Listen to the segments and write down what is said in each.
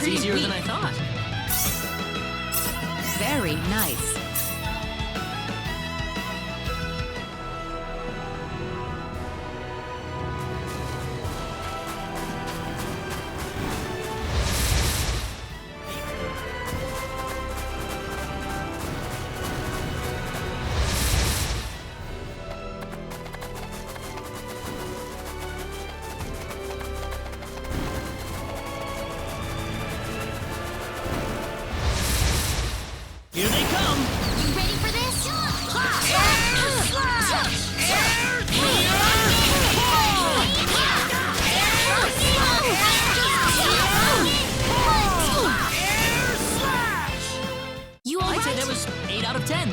That's easier than I thought. Very nice. Here they come! You ready for this? You all I'd say right? that was 8 out of 10.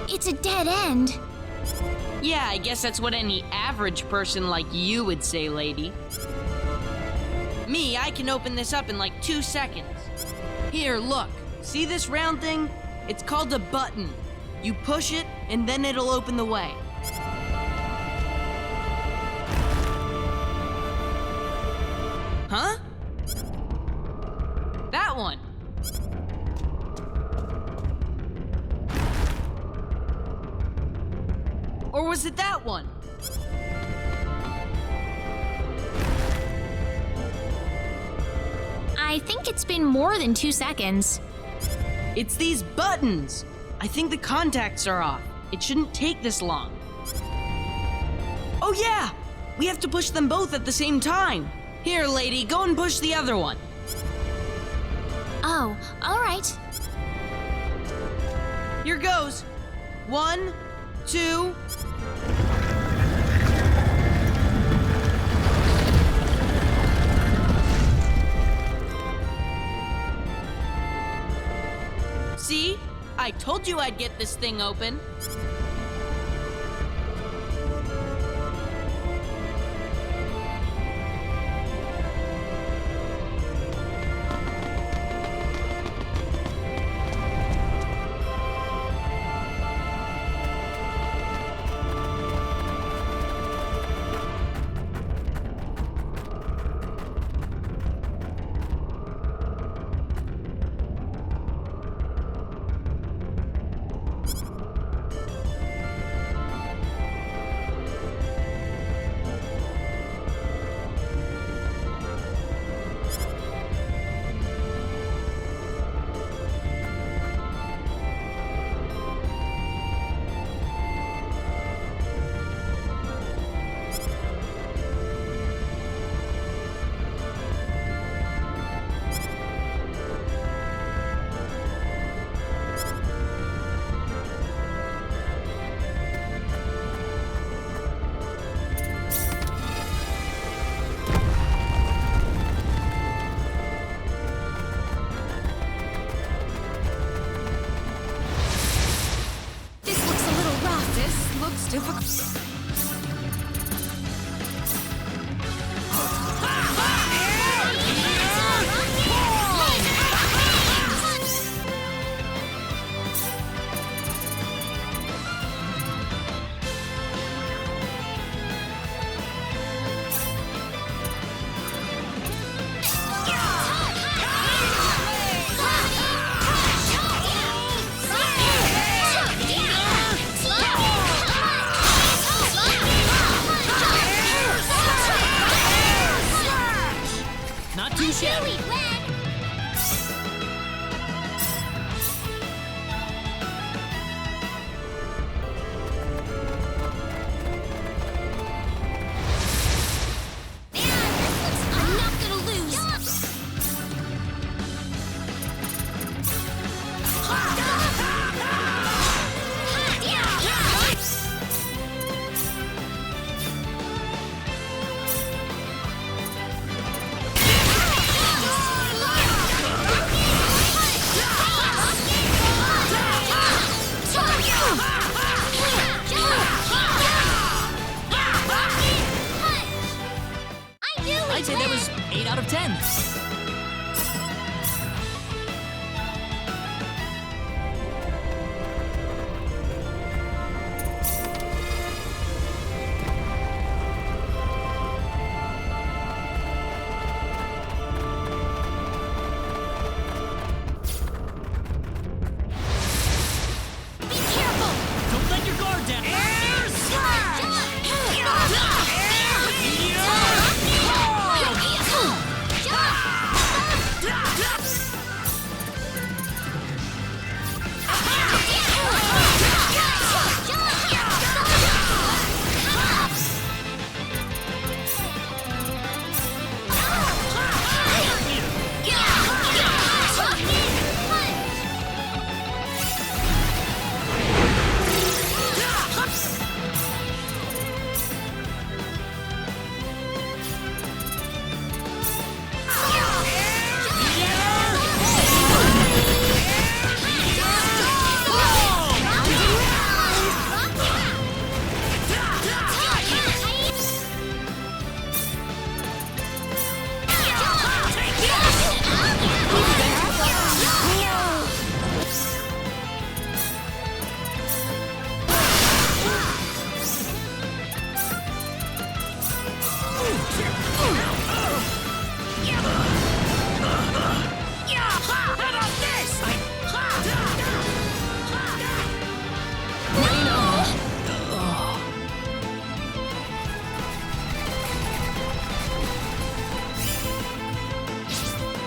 It's a dead end. Yeah, I guess that's what any average person like you would say, lady. Me, I can open this up in like 2 seconds. Here, look. See this round thing? It's called a button. You push it, and then it'll open the way. Huh? That one. Or was it that one? I think it's been more than 2 seconds. It's these buttons. I think the contacts are off. It shouldn't take this long. Oh yeah! We have to push them both at the same time. Here, lady, go and push the other one. Oh, all right. Here goes. 1, 2... See? I told you I'd get this thing open. too shabby. We win! I'm not gonna lose! I'd say that was 8 out of 10. Be careful! Don't let your guard down. Air slash!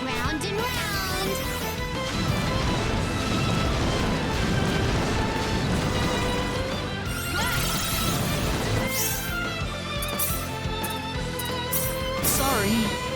Round and round! Sorry.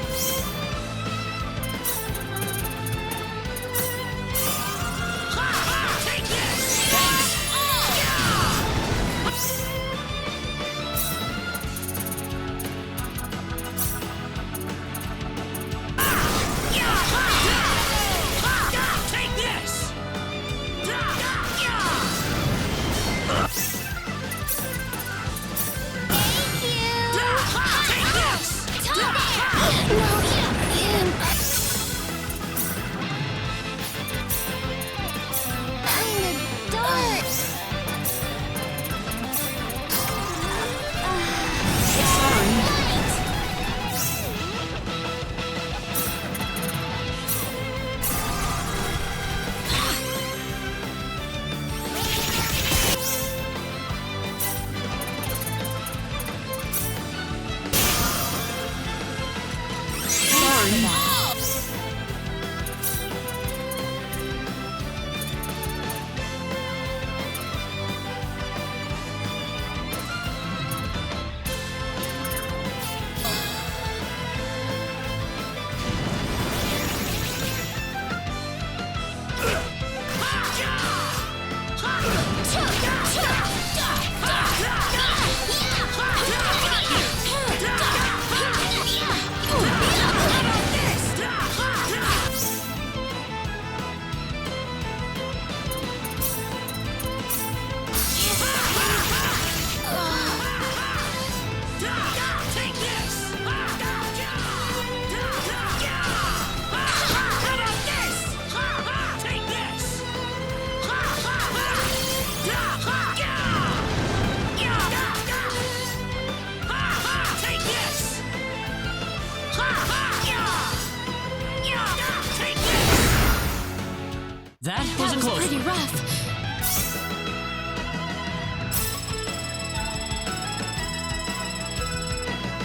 That was a close Pretty one. rough.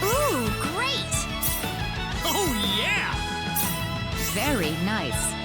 Ooh, great! Oh, yeah! Very nice.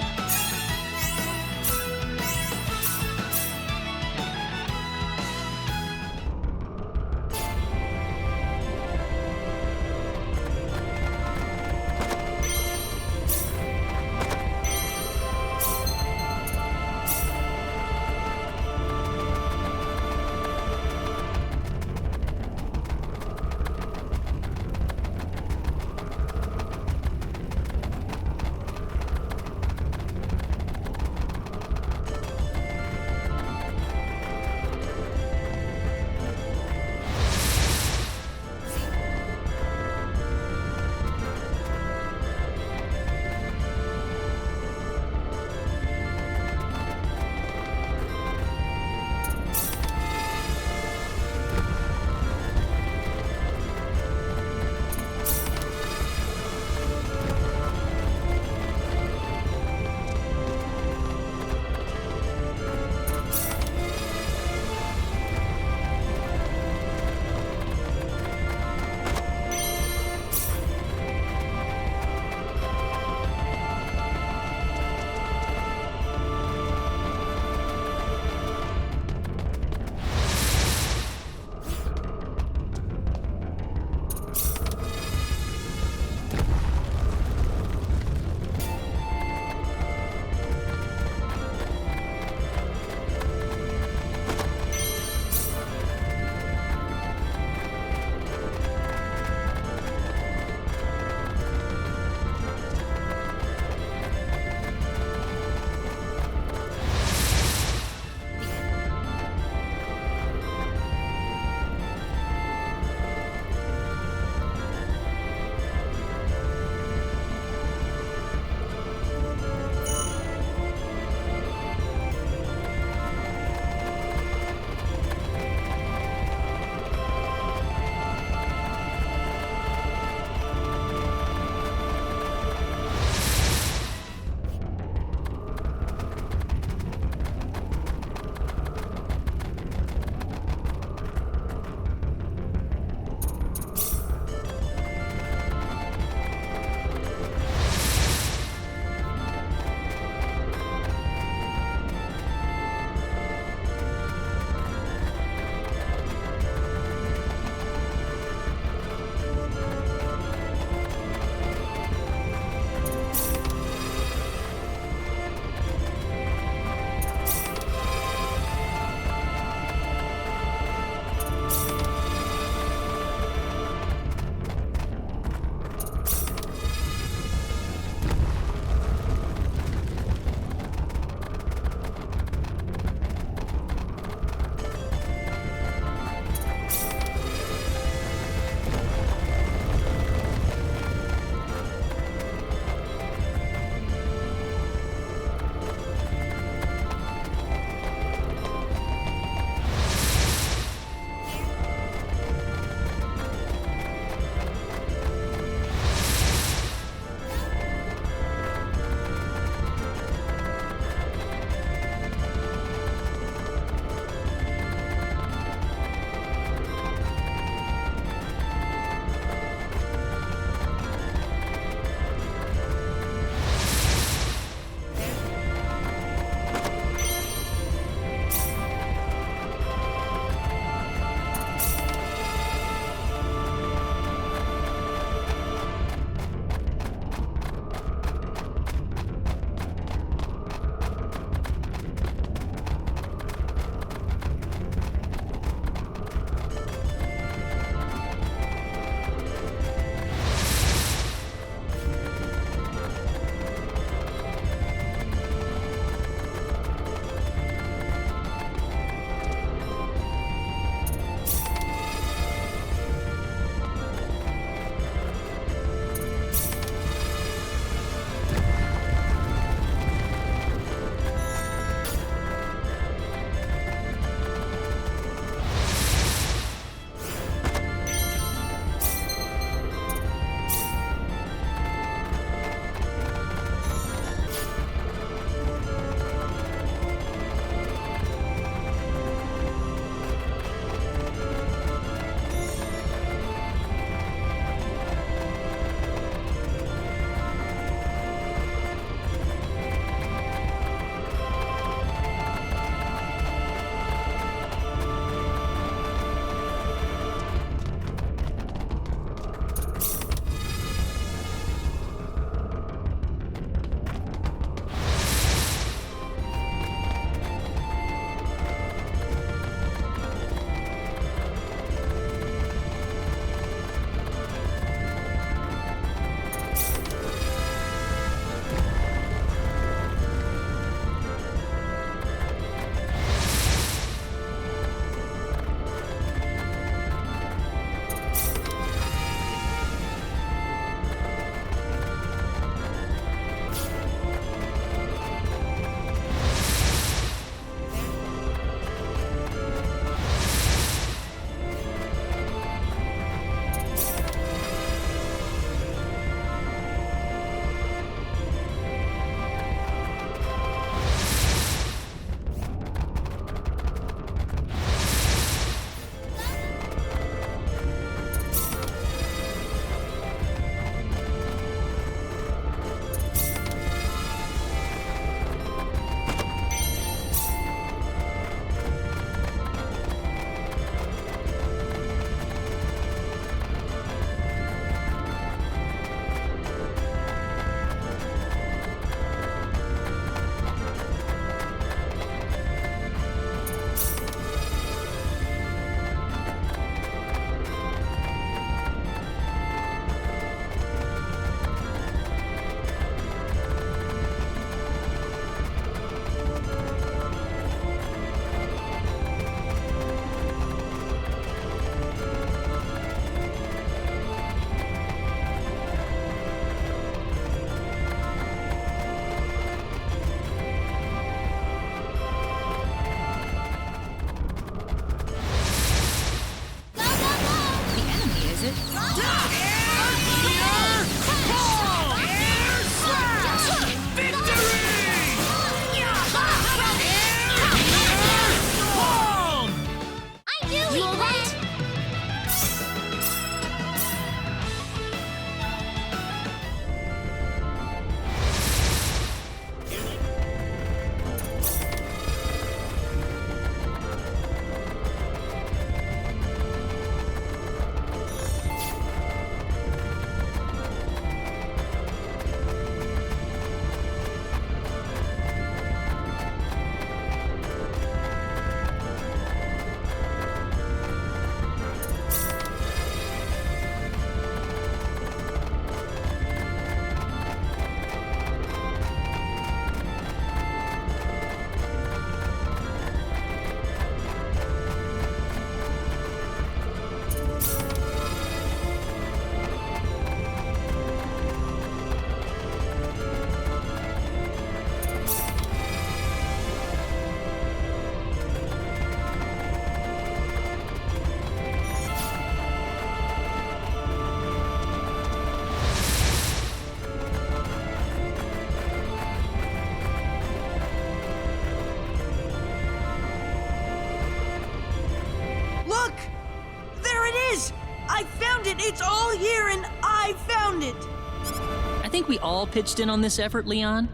think we all pitched in on this effort, Leon?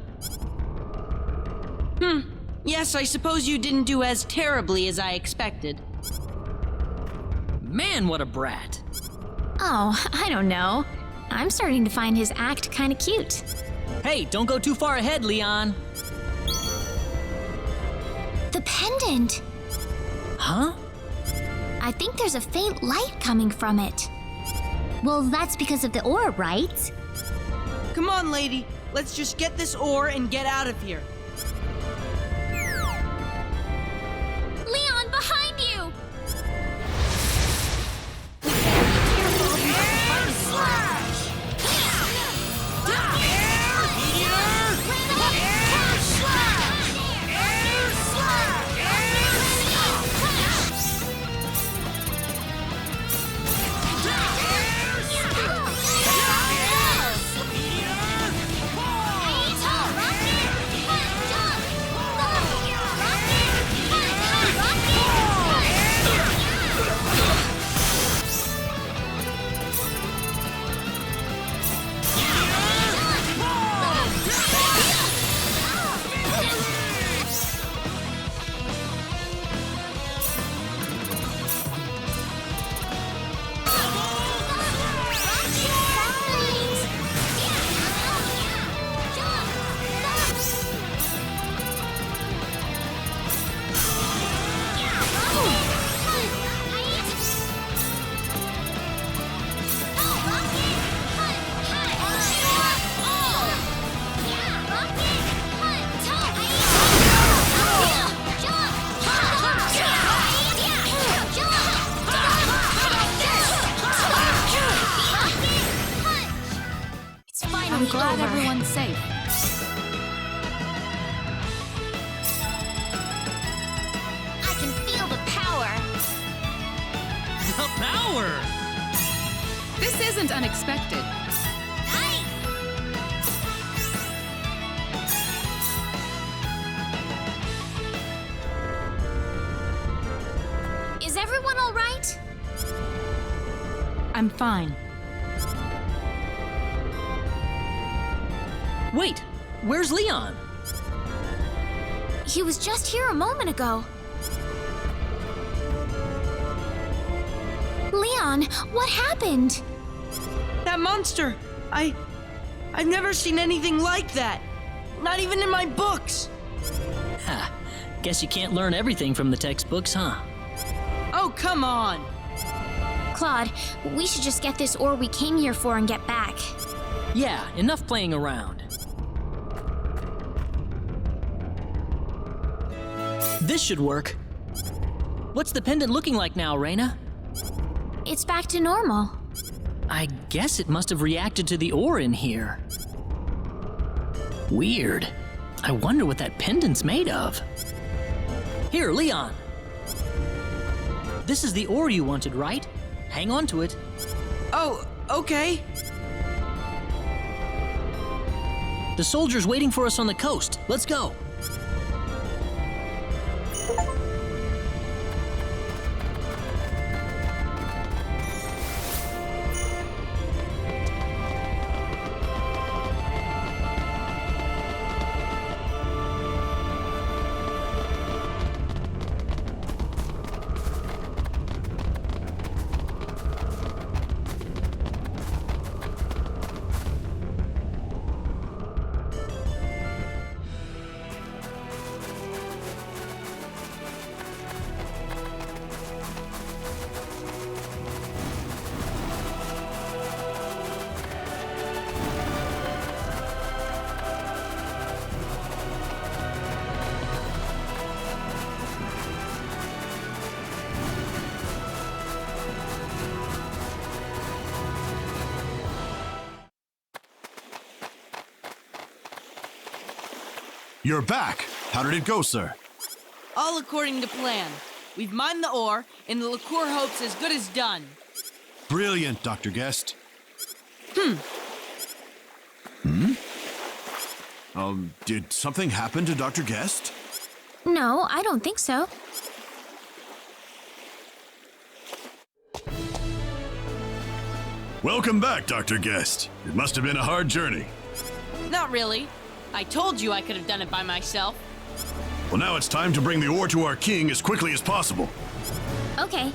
Yes, I suppose you didn't do as terribly as I expected. Man, what a brat. Oh, I don't know. I'm starting to find his act kind of cute. Hey, don't go too far ahead, Leon. The pendant! Huh? I think there's a faint light coming from it. Well, that's because of the orb, right? Come on, lady. Let's just get this ore and get out of here. Leon, behind you! I'm glad everyone's safe. I can feel the power. The power! This isn't unexpected. Nice! Is everyone all right? I'm fine. Wait, where's Leon? He was just here a moment ago. Leon, what happened? That monster! I've never seen anything like that. Not even in my books. Ha, guess you can't learn everything from the textbooks, huh? Oh, come on. Claude, we should just get this ore we came here for and get back. Yeah, enough playing around. This should work. What's the pendant looking like now, Rena? It's back to normal. I guess it must have reacted to the ore in here. Weird. I wonder what that pendant's made of. Here, Leon. This is the ore you wanted, right? Hang on to it. Oh, okay. The soldier's waiting for us on the coast. Let's go. You're back. How did it go, sir? All according to plan. We've mined the ore, and the liqueur hope's as good as done. Brilliant, Dr. Guest. Did something happen to Dr. Guest? No, I don't think so. Welcome back, Dr. Guest. It must have been a hard journey. Not really. I told you I could have done it by myself. Well, now it's time to bring the ore to our king as quickly as possible. Okay.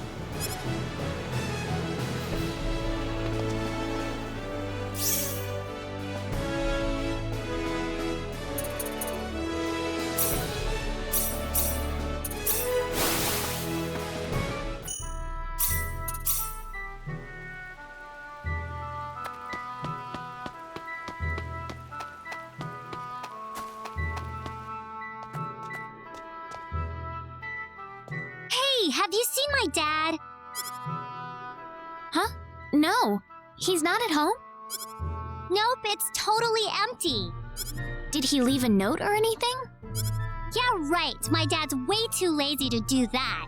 Hey, have you seen my dad? Huh? No. He's not at home? Nope, it's totally empty. Did he leave a note or anything? Yeah, right. My dad's way too lazy to do that.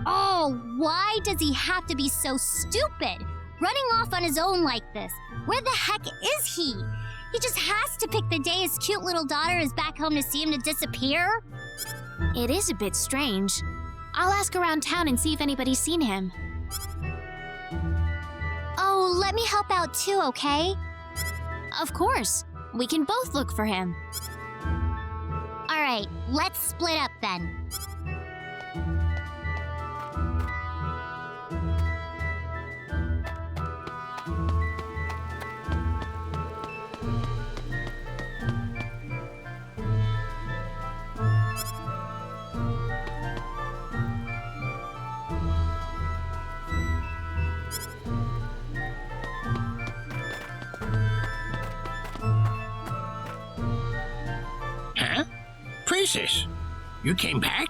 Oh, why does he have to be so stupid? Running off on his own like this. Where the heck is he? He just has to pick the day his cute little daughter is back home to see him to disappear? It is a bit strange. I'll ask around town and see if anybody's seen him. Oh, let me help out too, okay? Of course. We can both look for him. All right, let's split up then. Huh? Princess, you came back?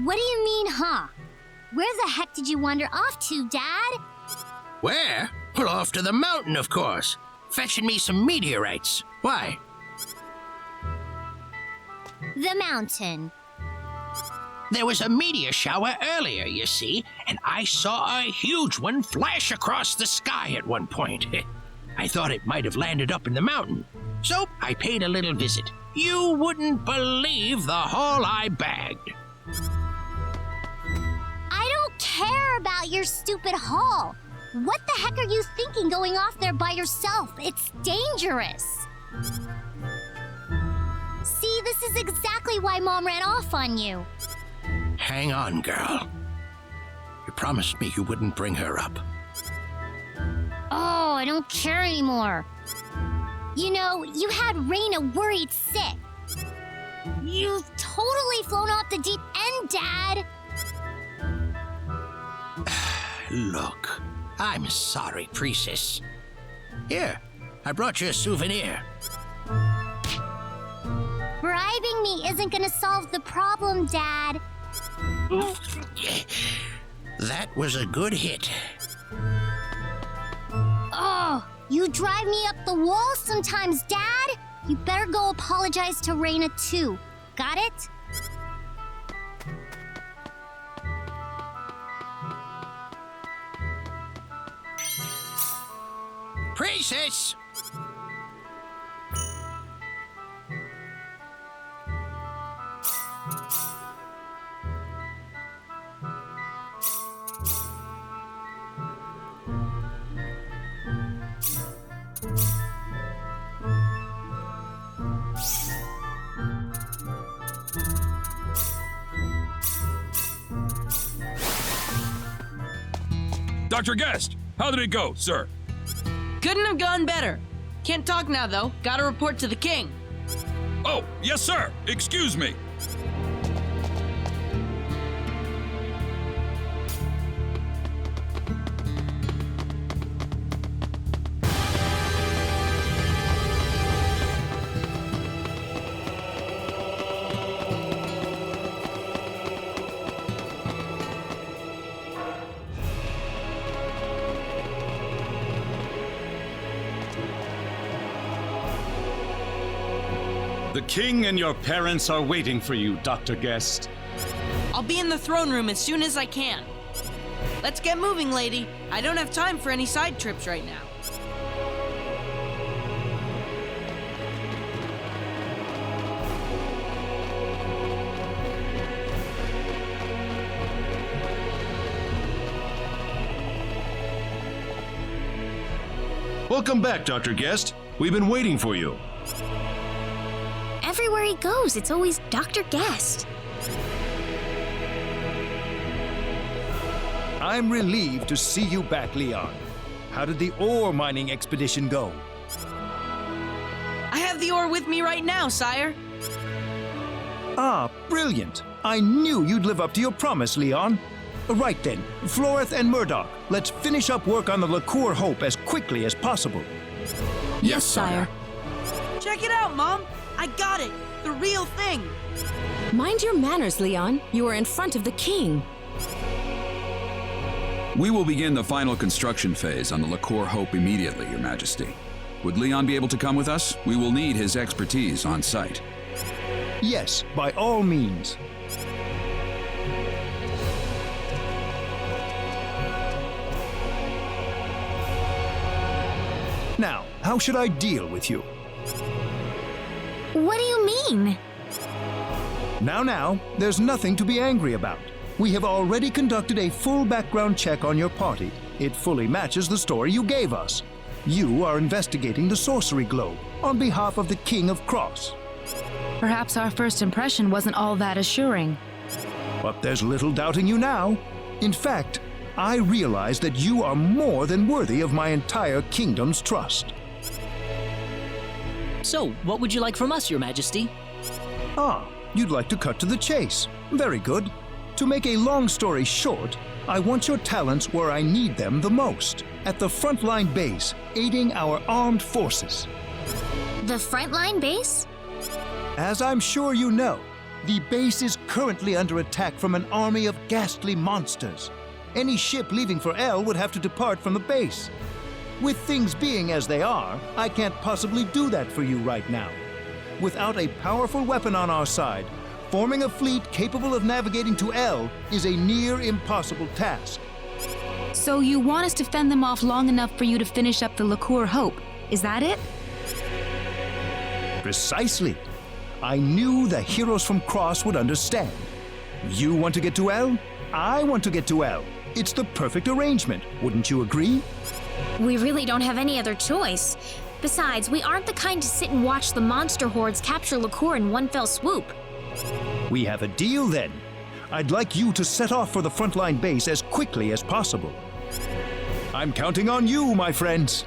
What do you mean, huh? Where the heck did you wander off to, Dad? Where? Well, off to the mountain, of course. Fetching me some meteorites. Why? The mountain. There was a meteor shower earlier, you see, and I saw a huge one flash across the sky at one point. I thought it might have landed up in the mountain, so I paid a little visit. You wouldn't believe the haul I bagged. I don't care about your stupid haul. What the heck are you thinking going off there by yourself? It's dangerous. See, this is exactly why Mom ran off on you. Hang on, girl. You promised me you wouldn't bring her up. Oh, I don't care anymore. You know, you had Rena worried sick. You've totally flown off the deep end, Dad. Look, I'm sorry, Princess. Here, I brought you a souvenir. Bribing me isn't gonna solve the problem, Dad. That was a good hit. Oh, you drive me up the wall sometimes, Dad. You better go apologize to Rena, too. Got it? Princess! Dr. Guest, how did it go, sir? Couldn't have gone better. Can't talk now, though. Gotta report to the king. Oh, yes, sir. Excuse me. The king and your parents are waiting for you, Dr. Guest. I'll be in the throne room as soon as I can. Let's get moving, lady. I don't have time for any side trips right now. Welcome back, Dr. Guest. We've been waiting for you. Everywhere he goes, it's always Dr. Guest. I'm relieved to see you back, Leon. How did the ore mining expedition go? I have the ore with me right now, sire. Ah, brilliant. I knew you'd live up to your promise, Leon. Right then, Floreth and Murdoch, let's finish up work on the Liqueur Hope as quickly as possible. Yes, sire. Check it out, Mom. I got it. The real thing. Mind your manners, Leon. You are in front of the king. We will begin the final construction phase on the Liqueur Hope immediately, Your Majesty. Would Leon be able to come with us? We will need his expertise on site. Yes, by all means. Now, how should I deal with you? What do you mean? Now, there's nothing to be angry about. We have already conducted a full background check on your party. It fully matches the story you gave us. You are investigating the sorcery globe on behalf of the King of Cross. Perhaps our first impression wasn't all that assuring. But there's little doubting you now. In fact, I realize that you are more than worthy of my entire kingdom's trust. So, what would you like from us, Your Majesty? Ah, you'd like to cut to the chase. Very good. To make a long story short, I want your talents where I need them the most, at the frontline base, aiding our armed forces. The frontline base? As I'm sure you know, the base is currently under attack from an army of ghastly monsters. Any ship leaving for El would have to depart from the base. With things being as they are, I can't possibly do that for you right now. Without a powerful weapon on our side, forming a fleet capable of navigating to El is a near impossible task. So you want us to fend them off long enough for you to finish up the Liqueur Hope, is that it? Precisely. I knew the heroes from Cross would understand. You want to get to El? I want to get to El. It's the perfect arrangement, wouldn't you agree? We really don't have any other choice. Besides, we aren't the kind to sit and watch the monster hordes capture Liqueur in one fell swoop. We have a deal then. I'd like you to set off for the frontline base as quickly as possible. I'm counting on you, my friends.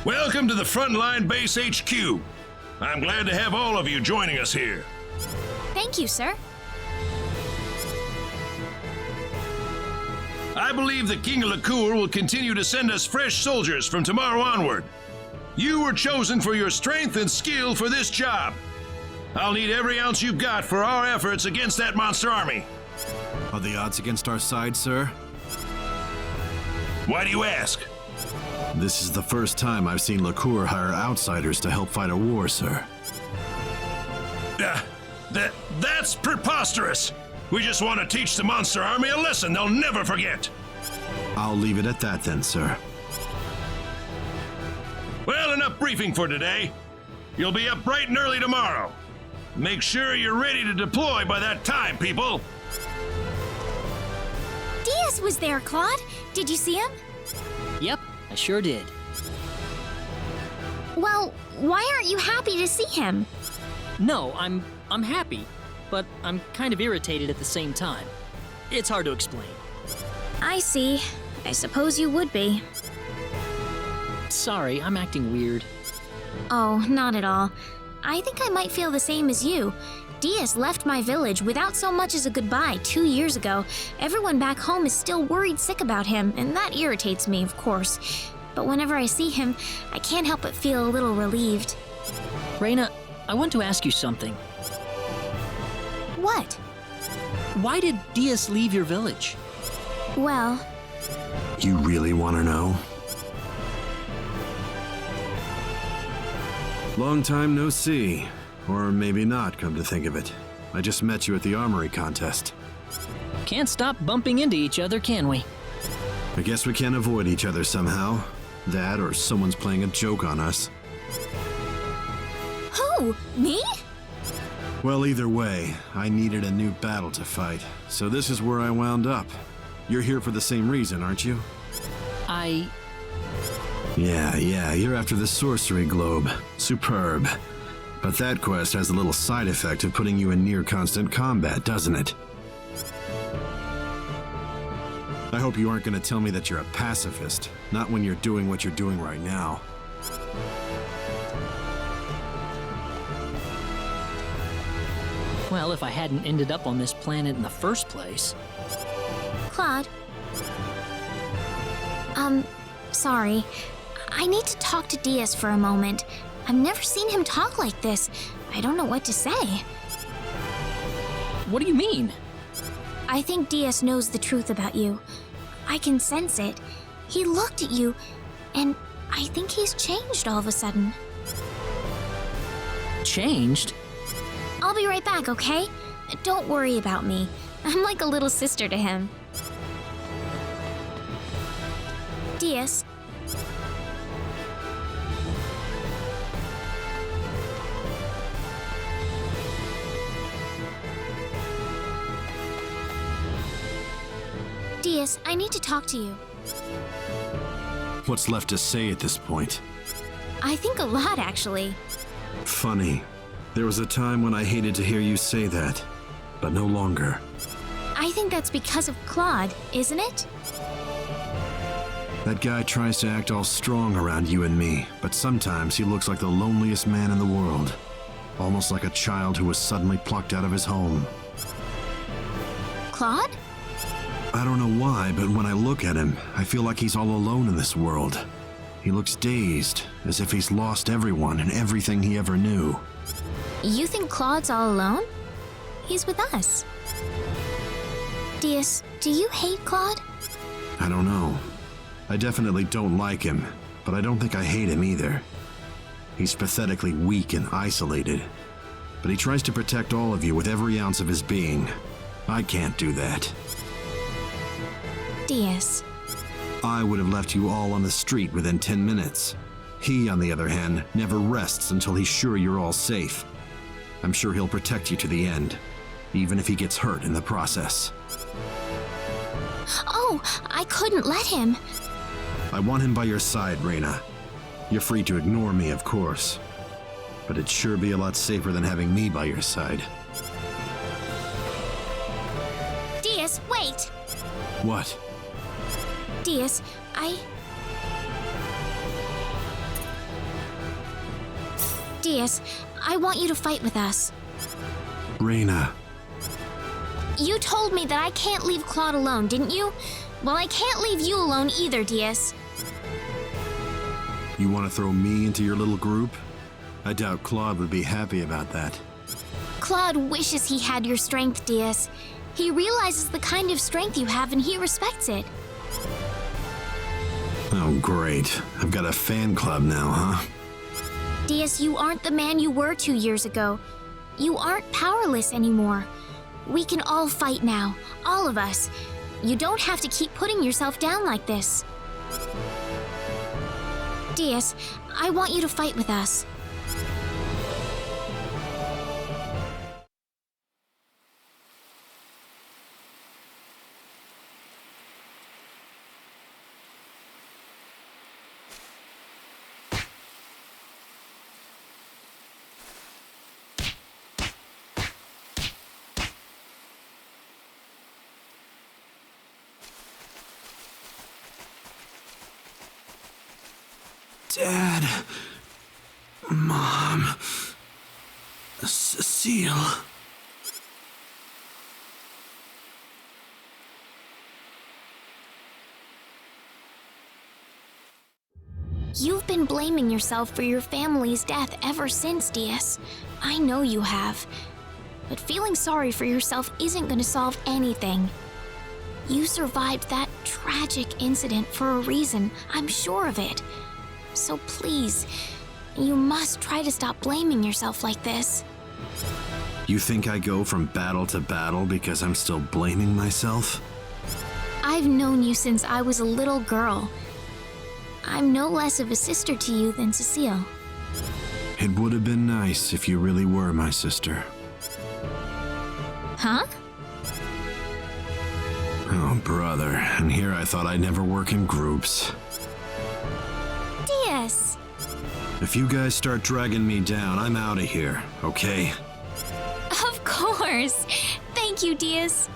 Welcome to the Frontline Base HQ. I'm glad to have all of you joining us here. Thank you, sir. I believe the King of Liqueur will continue to send us fresh soldiers from tomorrow onward. You were chosen for your strength and skill for this job. I'll need every ounce you've got for our efforts against that monster army. Are the odds against our side, sir? Why do you ask? This is the first time I've seen Liqueur hire outsiders to help fight a war, sir. That's preposterous. We just want to teach the monster army a lesson they'll never forget. I'll leave it at that then, sir. Well, enough briefing for today. You'll be up bright and early tomorrow. Make sure you're ready to deploy by that time, people. Diaz was there, Claude. Did you see him? Yep, I sure did. Well, why aren't you happy to see him? No, I'm happy, but I'm kind of irritated at the same time. It's hard to explain. I see. I suppose you would be. Sorry, I'm acting weird. Oh, not at all. I think I might feel the same as you. Diaz left my village without so much as a goodbye 2 years ago. Everyone back home is still worried sick about him, and that irritates me, of course. But whenever I see him, I can't help but feel a little relieved. Rena, I want to ask you something. What? Why did Diaz leave your village? Well, You really want to know? Long time no see. Or maybe not, come to think of it. I just met you at the armory contest. Can't stop bumping into each other, can we? I guess we can't avoid each other somehow. That or someone's playing a joke on us. who? Me? Well, either way, I needed a new battle to fight, so this is where I wound up. You're here for the same reason, aren't you? Yeah, you're after the sorcery globe. Superb. But that quest has the little side effect of putting you in near constant combat, doesn't it? I hope you aren't going to tell me that you're a pacifist, not when you're doing what you're doing right now. Well, if I hadn't ended up on this planet in the first place. Claude? Sorry. I need to talk to Diaz for a moment. I've never seen him talk like this. I don't know what to say. What do you mean? I think Diaz knows the truth about you. I can sense it. He looked at you, and I think he's changed all of a sudden. Changed? I'll be right back, okay? Don't worry about me. I'm like a little sister to him. Diaz. Diaz, I need to talk to you. What's left to say at this point? I think a lot, actually. Funny. There was a time when I hated to hear you say that, but no longer. I think that's because of Claude, isn't it? That guy tries to act all strong around you and me, but sometimes he looks like the loneliest man in the world. Almost like a child who was suddenly plucked out of his home. Claude? I don't know why, but when I look at him, I feel like he's all alone in this world. He looks dazed, as if he's lost everyone and everything he ever knew. You think Claude's all alone? He's with us. Diaz, do you hate Claude? I don't know. I definitely don't like him, but I don't think I hate him either. He's pathetically weak and isolated, but he tries to protect all of you with every ounce of his being. I can't do that. Diaz. I would have left you all on the street within 10 minutes. He, on the other hand, never rests until he's sure you're all safe. I'm sure he'll protect you to the end, even if he gets hurt in the process. Oh, I couldn't let him. I want him by your side, Rena. You're free to ignore me, of course. But it'd sure be a lot safer than having me by your side. Diaz, wait! What? Diaz, Diaz, I want you to fight with us. Rena, You told me that I can't leave Claude alone, didn't you? Well, I can't leave you alone either, Diaz. you want to throw me into your little group? I doubt Claude would be happy about that. Claude wishes he had your strength, Diaz. He realizes the kind of strength you have and he respects it. Oh, great. I've got a fan club now, huh? Diaz, you aren't the man you were 2 years ago. You aren't powerless anymore. We can all fight now, all of us. You don't have to keep putting yourself down like this. Diaz, I want you to fight with us. Dad. Mom. Cecile. You've been blaming yourself for your family's death ever since, Diaz. I know you have. But feeling sorry for yourself isn't going to solve anything. You survived that tragic incident for a reason, I'm sure of it. So please, you must try to stop blaming yourself like this. You think I go from battle to battle because I'm still blaming myself? I've known you since I was a little girl. I'm no less of a sister to you than Cecile. It would have been nice if you really were my sister. Huh? Oh, brother, and here I thought I'd never work in groups. Diaz! If you guys start dragging me down, I'm out of here, okay? Of course! Thank you, Diaz.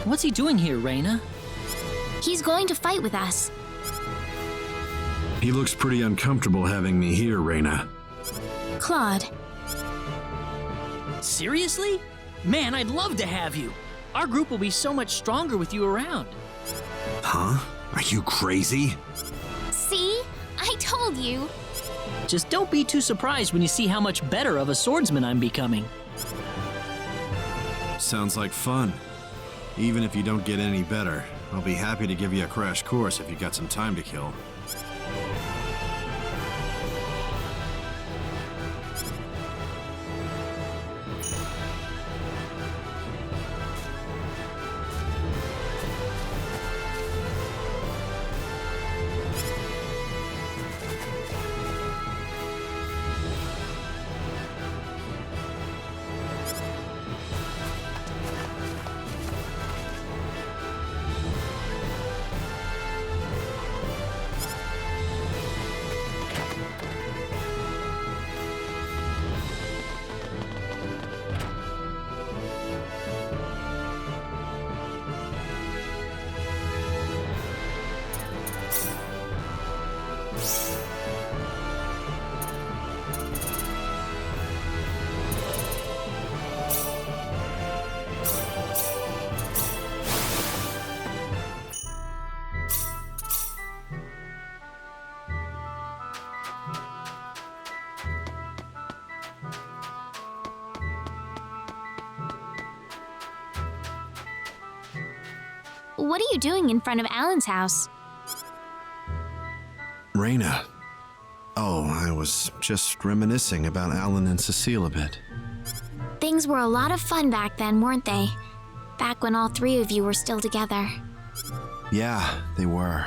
What's he doing here, Rena? He's going to fight with us. He looks pretty uncomfortable having me here, Rena. Claude. Seriously? Man, I'd love to have you. Our group will be so much stronger with you around. Huh? Are you crazy? See? I told you. Just don't be too surprised when you see how much better of a swordsman I'm becoming. Sounds like fun. Even if you don't get any better, I'll be happy to give you a crash course if you got some time to kill. What are you doing in front of Alan's house? Rena. Oh, I was just reminiscing about Alan and Cecile a bit. Things were a lot of fun back then, weren't they? Back when all three of you were still together. Yeah, they were.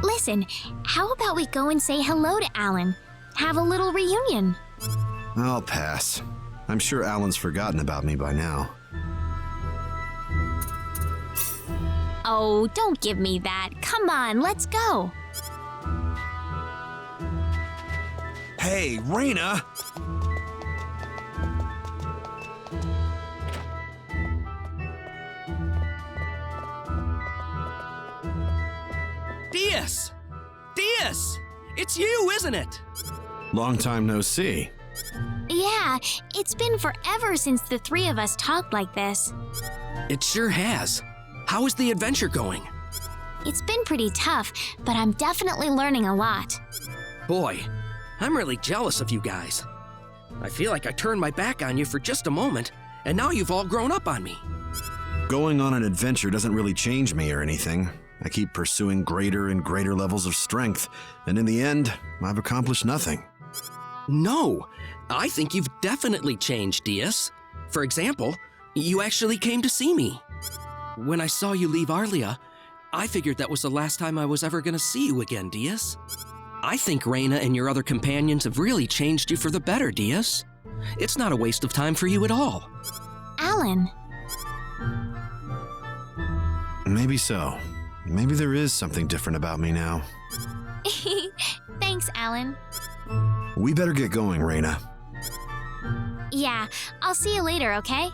Listen, how about we go and say hello to Alan? Have a little reunion. I'll pass. I'm sure Alan's forgotten about me by now. Oh, don't give me that. Come on, let's go. Hey, Rena! Diaz! Diaz! It's you, isn't it? Long time no see. Yeah, it's been forever since the three of us talked like this. It sure has. How is the adventure going? It's been pretty tough, but I'm definitely learning a lot. Boy, I'm really jealous of you guys. I feel like I turned my back on you for just a moment, and now you've all grown up on me. Going on an adventure doesn't really change me or anything. I keep pursuing greater and greater levels of strength, and in the end, I've accomplished nothing. No, I think you've definitely changed, Diaz. For example, you actually came to see me. When I saw you leave Arlia, I figured that was the last time I was ever going to see you again, Diaz. I think Rena and your other companions have really changed you for the better, Diaz. It's not a waste of time for you at all. Alan. Maybe so. Maybe there is something different about me now. Thanks, Alan. We better get going, Rena. Yeah, I'll see you later, okay?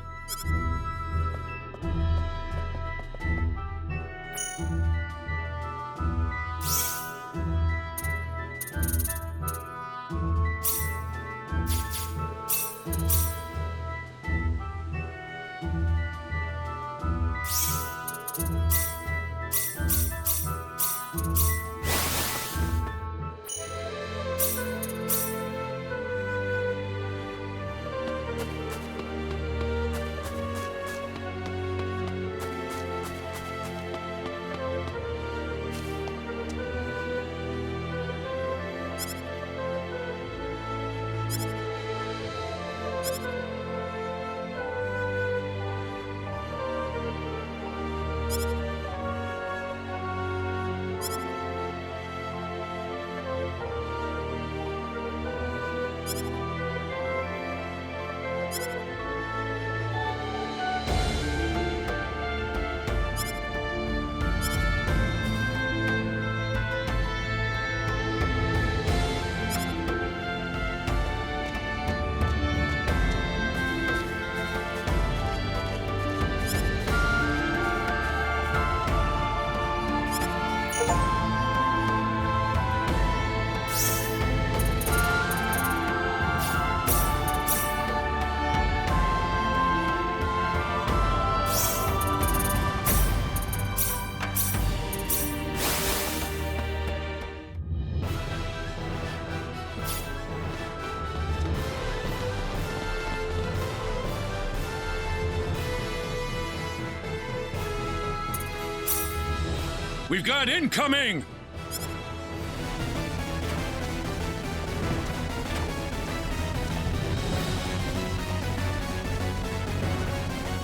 We've got incoming!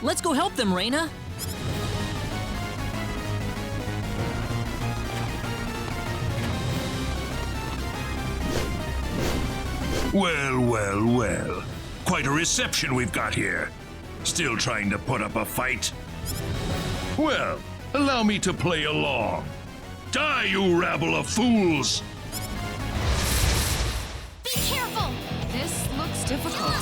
Let's go help them, Rena. Well, well, well. Quite a reception we've got here. Still trying to put up a fight? Well, allow me to play along. Die, you rabble of fools! Be careful! This looks difficult.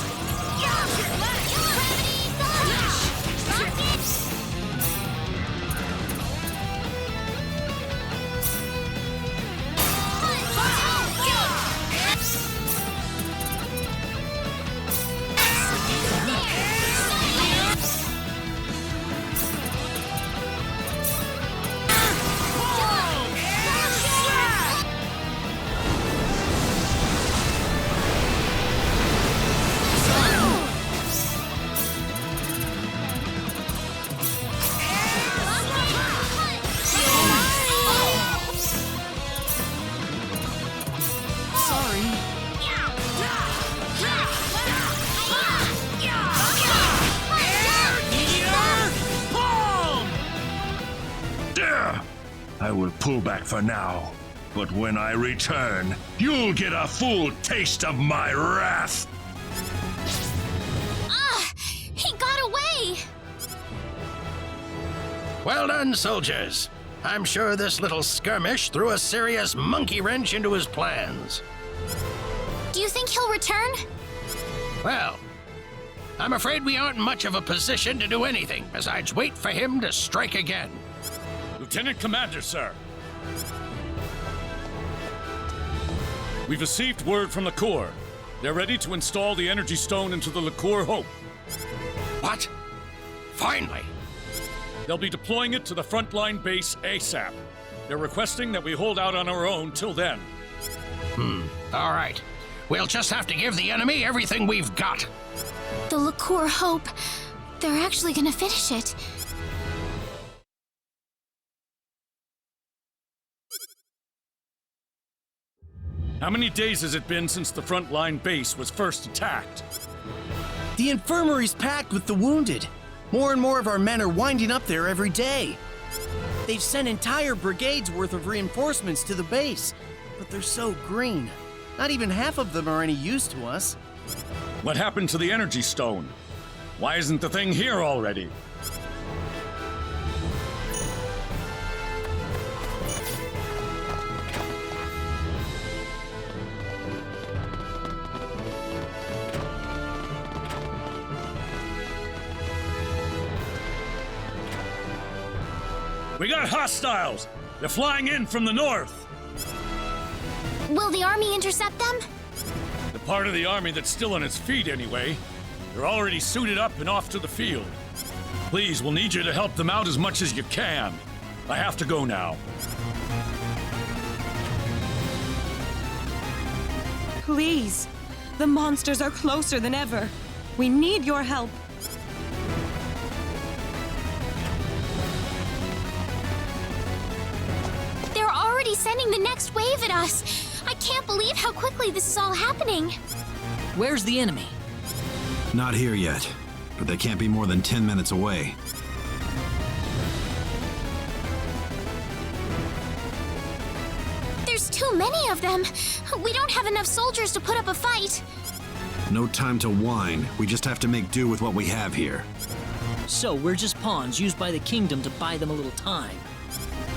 I will pull back for now, but when I return, you'll get a full taste of my wrath! Ah! He got away! Well done, soldiers. I'm sure this little skirmish threw a serious monkey wrench into his plans. Do you think he'll return? Well, I'm afraid we aren't in much of a position to do anything besides wait for him to strike again. Lieutenant Commander, sir. We've received word from the Corps. They're ready to install the energy stone into the Liqueur Hope. What? Finally. They'll be deploying it to the frontline base ASAP. They're requesting that we hold out on our own till then. All right. We'll just have to give the enemy everything we've got. The Liqueur Hope. They're actually gonna finish it. How many days has it been since the frontline base was first attacked? The infirmary's packed with the wounded. More and more of our men are winding up there every day. They've sent entire brigades worth of reinforcements to the base, but they're so green. Not even half of them are any use to us. What happened to the energy stone? Why isn't the thing here already? We got hostiles! They're flying in from the north! Will the army intercept them? The part of the army that's still on its feet, anyway. They're already suited up and off to the field. Please, we'll need you to help them out as much as you can. I have to go now. Please. The monsters are closer than ever. We need your help. They're already sending the next wave at us. I can't believe how quickly this is all happening. Where's the enemy? Not here yet, but they can't be more than 10 minutes away. There's too many of them. We don't have enough soldiers to put up a fight. No time to whine. We just have to make do with what we have here. So we're just pawns used by the kingdom to buy them a little time.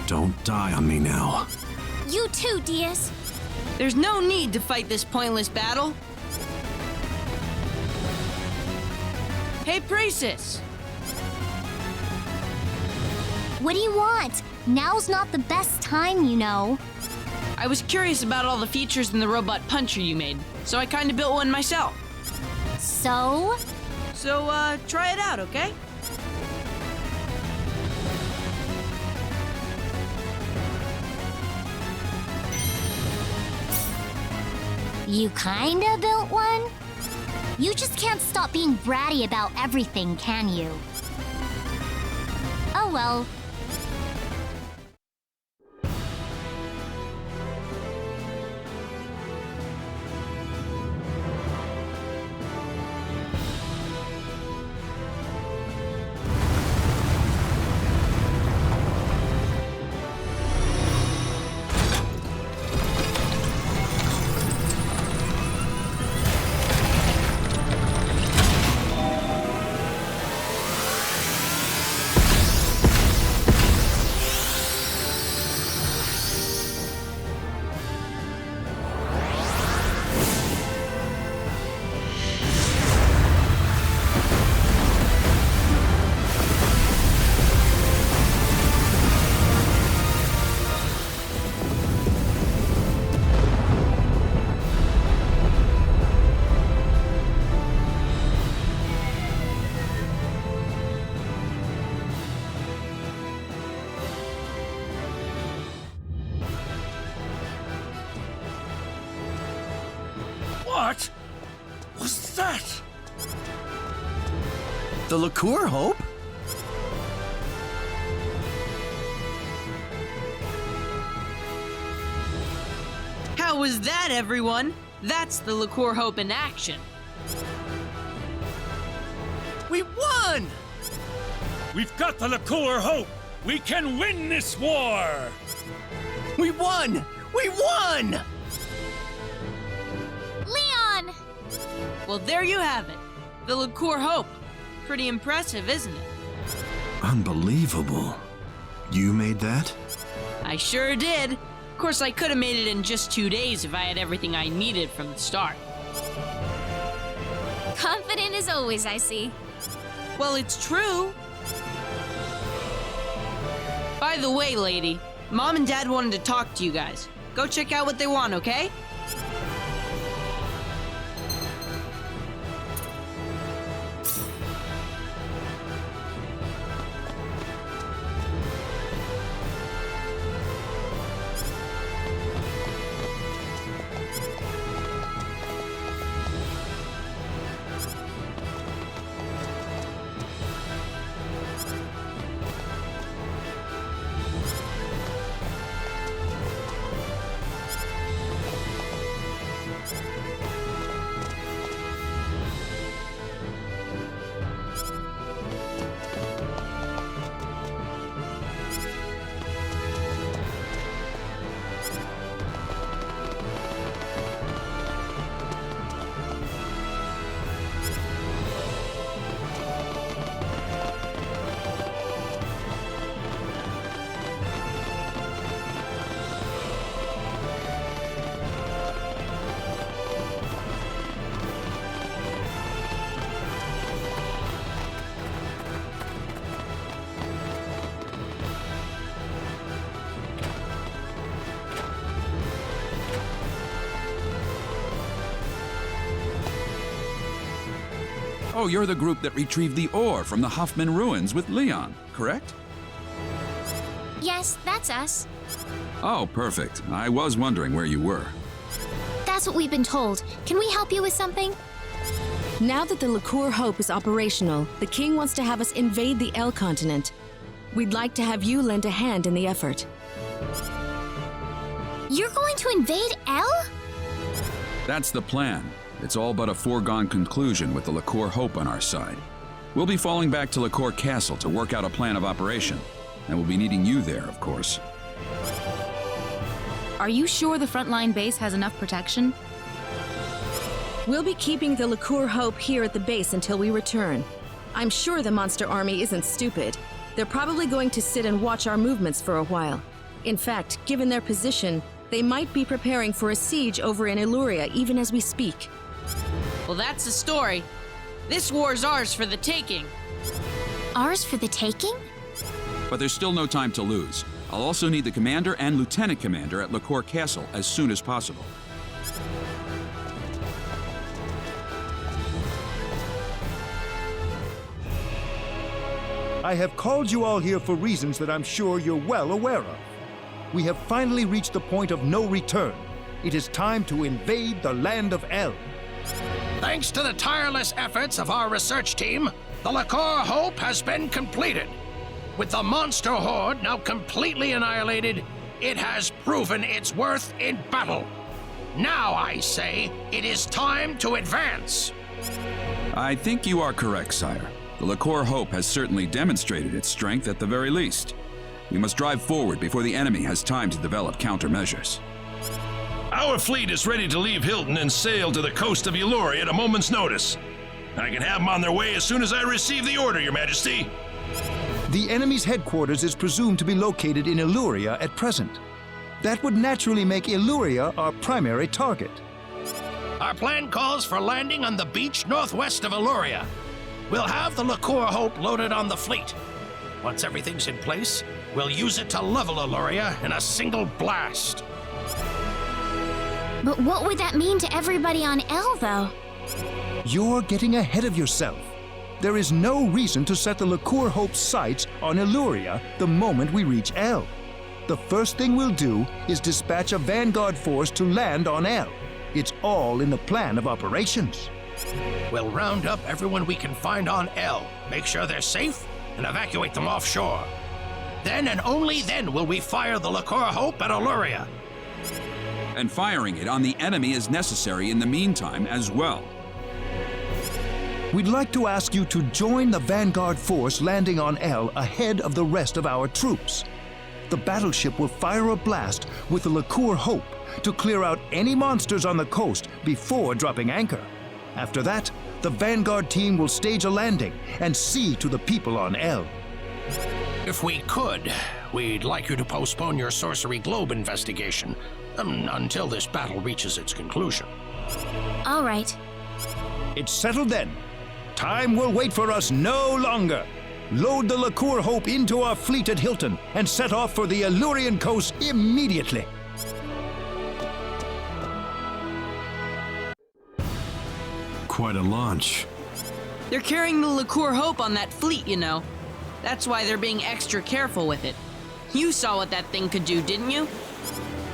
Don't die on me now. You too, Diaz. There's no need to fight this pointless battle. Hey, Praesus! What do you want? Now's not the best time, you know. I was curious about all the features in the robot puncher you made, so I kinda built one myself. So? So, try it out, okay? You kinda built one? You just can't stop being bratty about everything, can you? Oh well. What was that? The Liqueur Hope? How was that, everyone? That's the Liqueur Hope in action. We won! We've got the Liqueur Hope! We can win this war! We won! We won! Leon! Well, there you have it. The Liqueur Hope. Pretty impressive, isn't it? Unbelievable. You made that? I sure did. Of course, I could have made it in just 2 days if I had everything I needed from the start. Confident as always, I see. Well, it's true. By the way, lady, Mom and Dad wanted to talk to you guys. Go check out what they want, okay? Oh, you're the group that retrieved the ore from the Huffman ruins with Leon, correct? Yes, that's us. Oh, perfect. I was wondering where you were. That's what we've been told. Can we help you with something? Now that the Liqueur Hope is operational, the king wants to have us invade the L continent. We'd like to have you lend a hand in the effort. You're going to invade L? That's the plan. It's all but a foregone conclusion with the Liqueur Hope on our side. We'll be falling back to Liqueur Castle to work out a plan of operation, and we'll be needing you there, of course. Are you sure the frontline base has enough protection? We'll be keeping the Liqueur Hope here at the base until we return. I'm sure the monster army isn't stupid. They're probably going to sit and watch our movements for a while. In fact, given their position, they might be preparing for a siege over in Illyria even as we speak. Well, that's the story. This war's ours for the taking. Ours for the taking? But there's still no time to lose. I'll also need the commander and lieutenant commander at Liqueur Castle as soon as possible. I have called you all here for reasons that I'm sure you're well aware of. We have finally reached the point of no return. It is time to invade the land of El. Thanks to the tireless efforts of our research team, the Liqueur Hope has been completed. With the monster horde now completely annihilated, it has proven its worth in battle. Now, I say, it is time to advance. I think you are correct, sire. The Liqueur Hope has certainly demonstrated its strength at the very least. We must drive forward before the enemy has time to develop countermeasures. Our fleet is ready to leave Hilton and sail to the coast of Illyria at a moment's notice. I can have them on their way as soon as I receive the order, Your Majesty. The enemy's headquarters is presumed to be located in Illyria at present. That would naturally make Illyria our primary target. Our plan calls for landing on the beach northwest of Illyria. We'll have the Liqueur Hope loaded on the fleet. Once everything's in place, we'll use it to level Illyria in a single blast. But what would that mean to everybody on L, though? You're getting ahead of yourself. There is no reason to set the Liqueur Hope's sights on Illyria the moment we reach L. The first thing we'll do is dispatch a vanguard force to land on L. It's all in the plan of operations. We'll round up everyone we can find on L, make sure they're safe, and evacuate them offshore. Then and only then will we fire the Liqueur Hope at Illyria. And firing it on the enemy is necessary in the meantime as well. We'd like to ask you to join the vanguard force landing on L ahead of the rest of our troops. The battleship will fire a blast with the Liqueur Hope to clear out any monsters on the coast before dropping anchor. After that, the vanguard team will stage a landing and see to the people on L. If we could, we'd like you to postpone your Sorcery Globe investigation until this battle reaches its conclusion. All right. It's settled then. Time will wait for us no longer. Load the Liqueur Hope into our fleet at Hilton and set off for the Illurian coast immediately. Quite a launch. They're carrying the Liqueur Hope on that fleet, you know. That's why they're being extra careful with it. You saw what that thing could do, didn't you?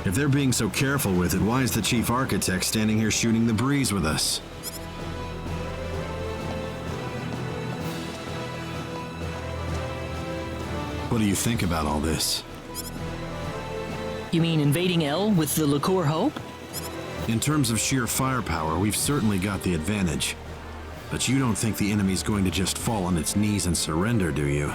If they're being so careful with it, why is the chief architect standing here shooting the breeze with us? What do you think about all this? You mean invading L with the Liqueur Hope? In terms of sheer firepower, we've certainly got the advantage. But you don't think the enemy's going to just fall on its knees and surrender, do you?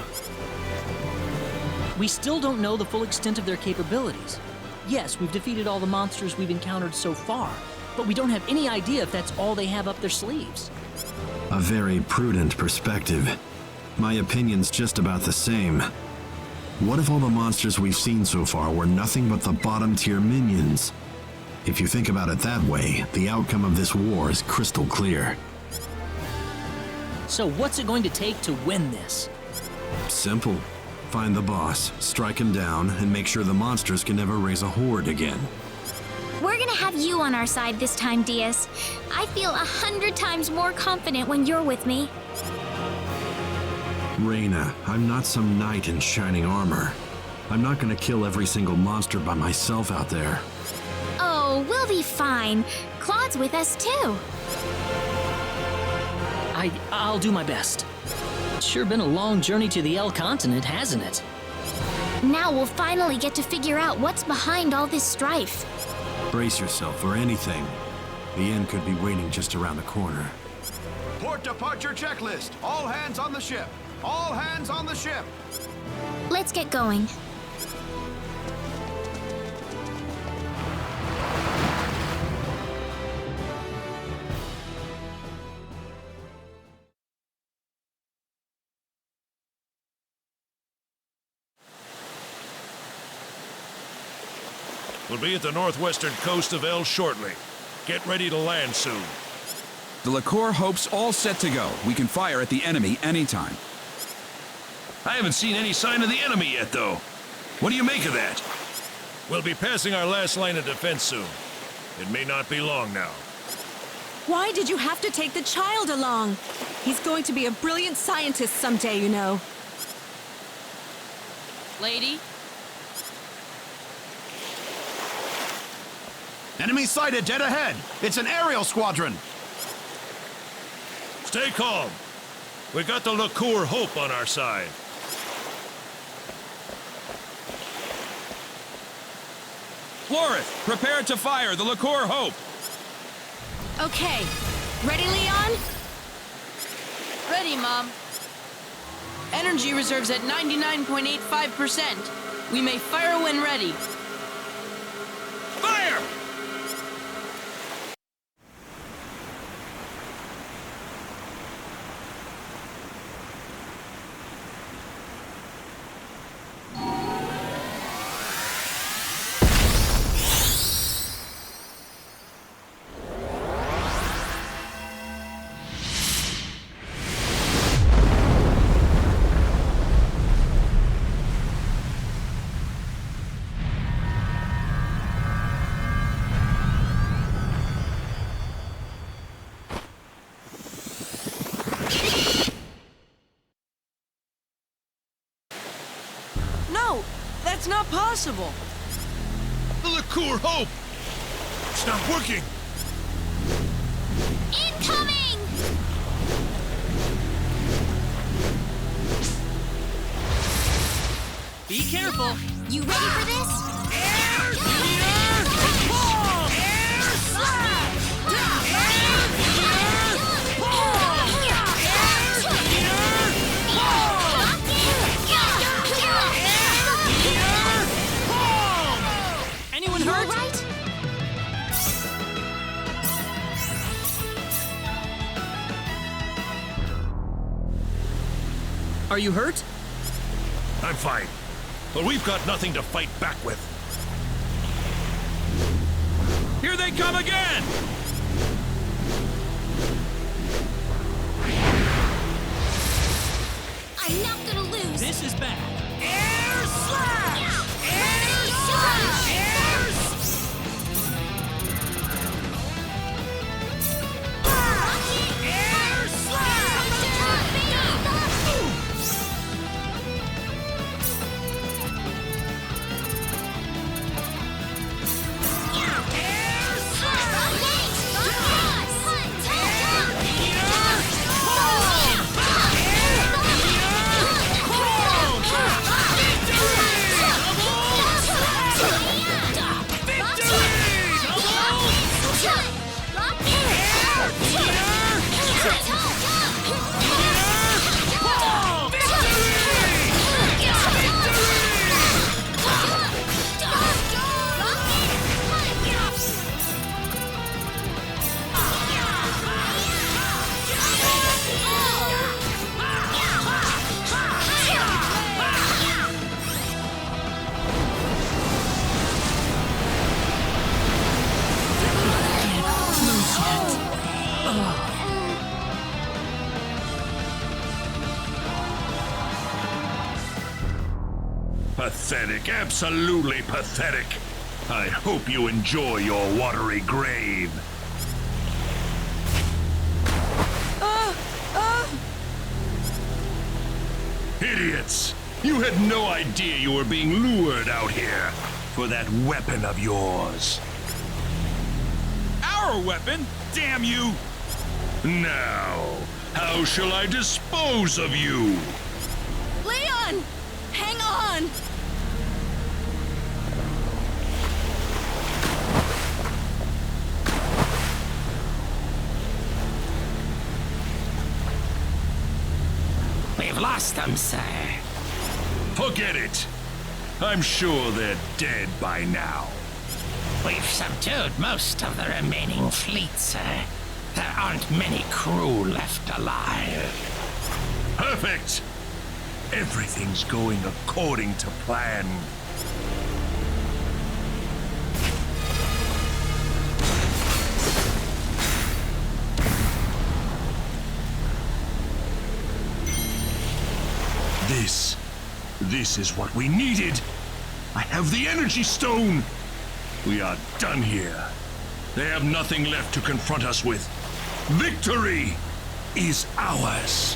We still don't know the full extent of their capabilities. Yes, we've defeated all the monsters we've encountered so far, but we don't have any idea if that's all they have up their sleeves. A very prudent perspective. My opinion's just about the same. What if all the monsters we've seen so far were nothing but the bottom-tier minions? If you think about it that way, the outcome of this war is crystal clear. So what's it going to take to win this? Simple. Find the boss, strike him down, and make sure the monsters can never raise a horde again. We're gonna have you on our side this time, Diaz. I feel 100 times more confident when you're with me. Rena, I'm not some knight in shining armor. I'm not gonna kill every single monster by myself out there. Oh, we'll be fine. Claude's with us too. I'll do my best. It's sure been a long journey to the L continent, hasn't it? Now we'll finally get to figure out what's behind all this strife. Brace yourself for anything. The end could be waiting just around the corner. Port departure checklist. All hands on the ship. All hands on the ship. Let's get going. We'll be at the northwestern coast of El shortly. Get ready to land soon. The Liqueur Hope's all set to go. We can fire at the enemy anytime. I haven't seen any sign of the enemy yet, though. What do you make of that? We'll be passing our last line of defense soon. It may not be long now. Why did you have to take the child along? He's going to be a brilliant scientist someday, you know. Lady? Enemy sighted dead ahead. It's an aerial squadron. Stay calm. We got the Liqueur Hope on our side. Florith, prepare to fire the Liqueur Hope. Okay. Ready, Leon? Ready, Mom. Energy reserves at 99.85%. We may fire when ready. Fire! No, that's not possible. The Liqueur Hope! It's not working! Incoming! Be careful! You ready for this? Air Speeder! Bomb! Air Slap! Air Speeder! Bomb! Air Speeder! Bomb! Air Speeder! Bomb! Anyone You all hurt? right? Are you hurt? I'm fine. but we've got nothing to fight back with. Here they come again! I'm not gonna lose! This is bad. Air slash! Air slash! Air Pathetic, absolutely pathetic. I hope you enjoy your watery grave. Idiots! You had no idea you were being lured out here for that weapon of yours. Our weapon? Damn you! Now, how shall I dispose of you? Leon! Hang on! We've lost them, sir. Forget it. I'm sure they're dead by now. We've subdued most of the remaining fleet, sir. There aren't many crew left alive. Perfect! Everything's going according to plan. This is what we needed. I have the energy stone. We are done here. They have nothing left to confront us with. Victory is ours.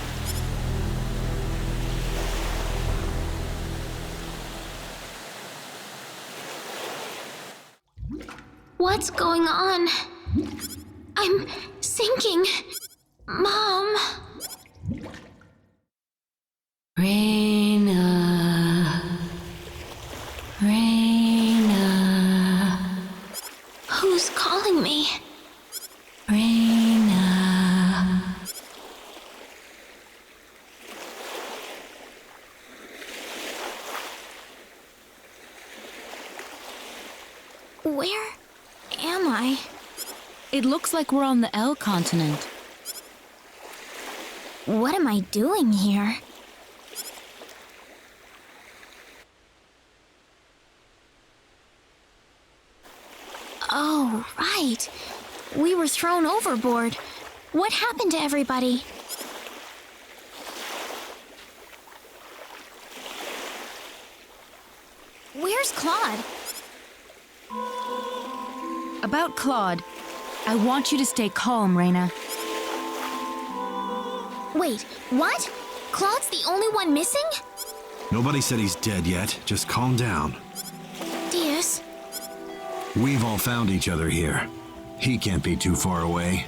What's going on? I'm sinking. Mom. Rena. Rena. Who's calling me? Rena. Where am I? It looks like we're on the L continent. What am I doing here? Oh, right. We were thrown overboard. What happened to everybody? Where's Claude? About Claude, I want you to stay calm, Rena. Wait, what? Claude's the only one missing? Nobody said he's dead yet. Just calm down. Diaz? We've all found each other here. He can't be too far away.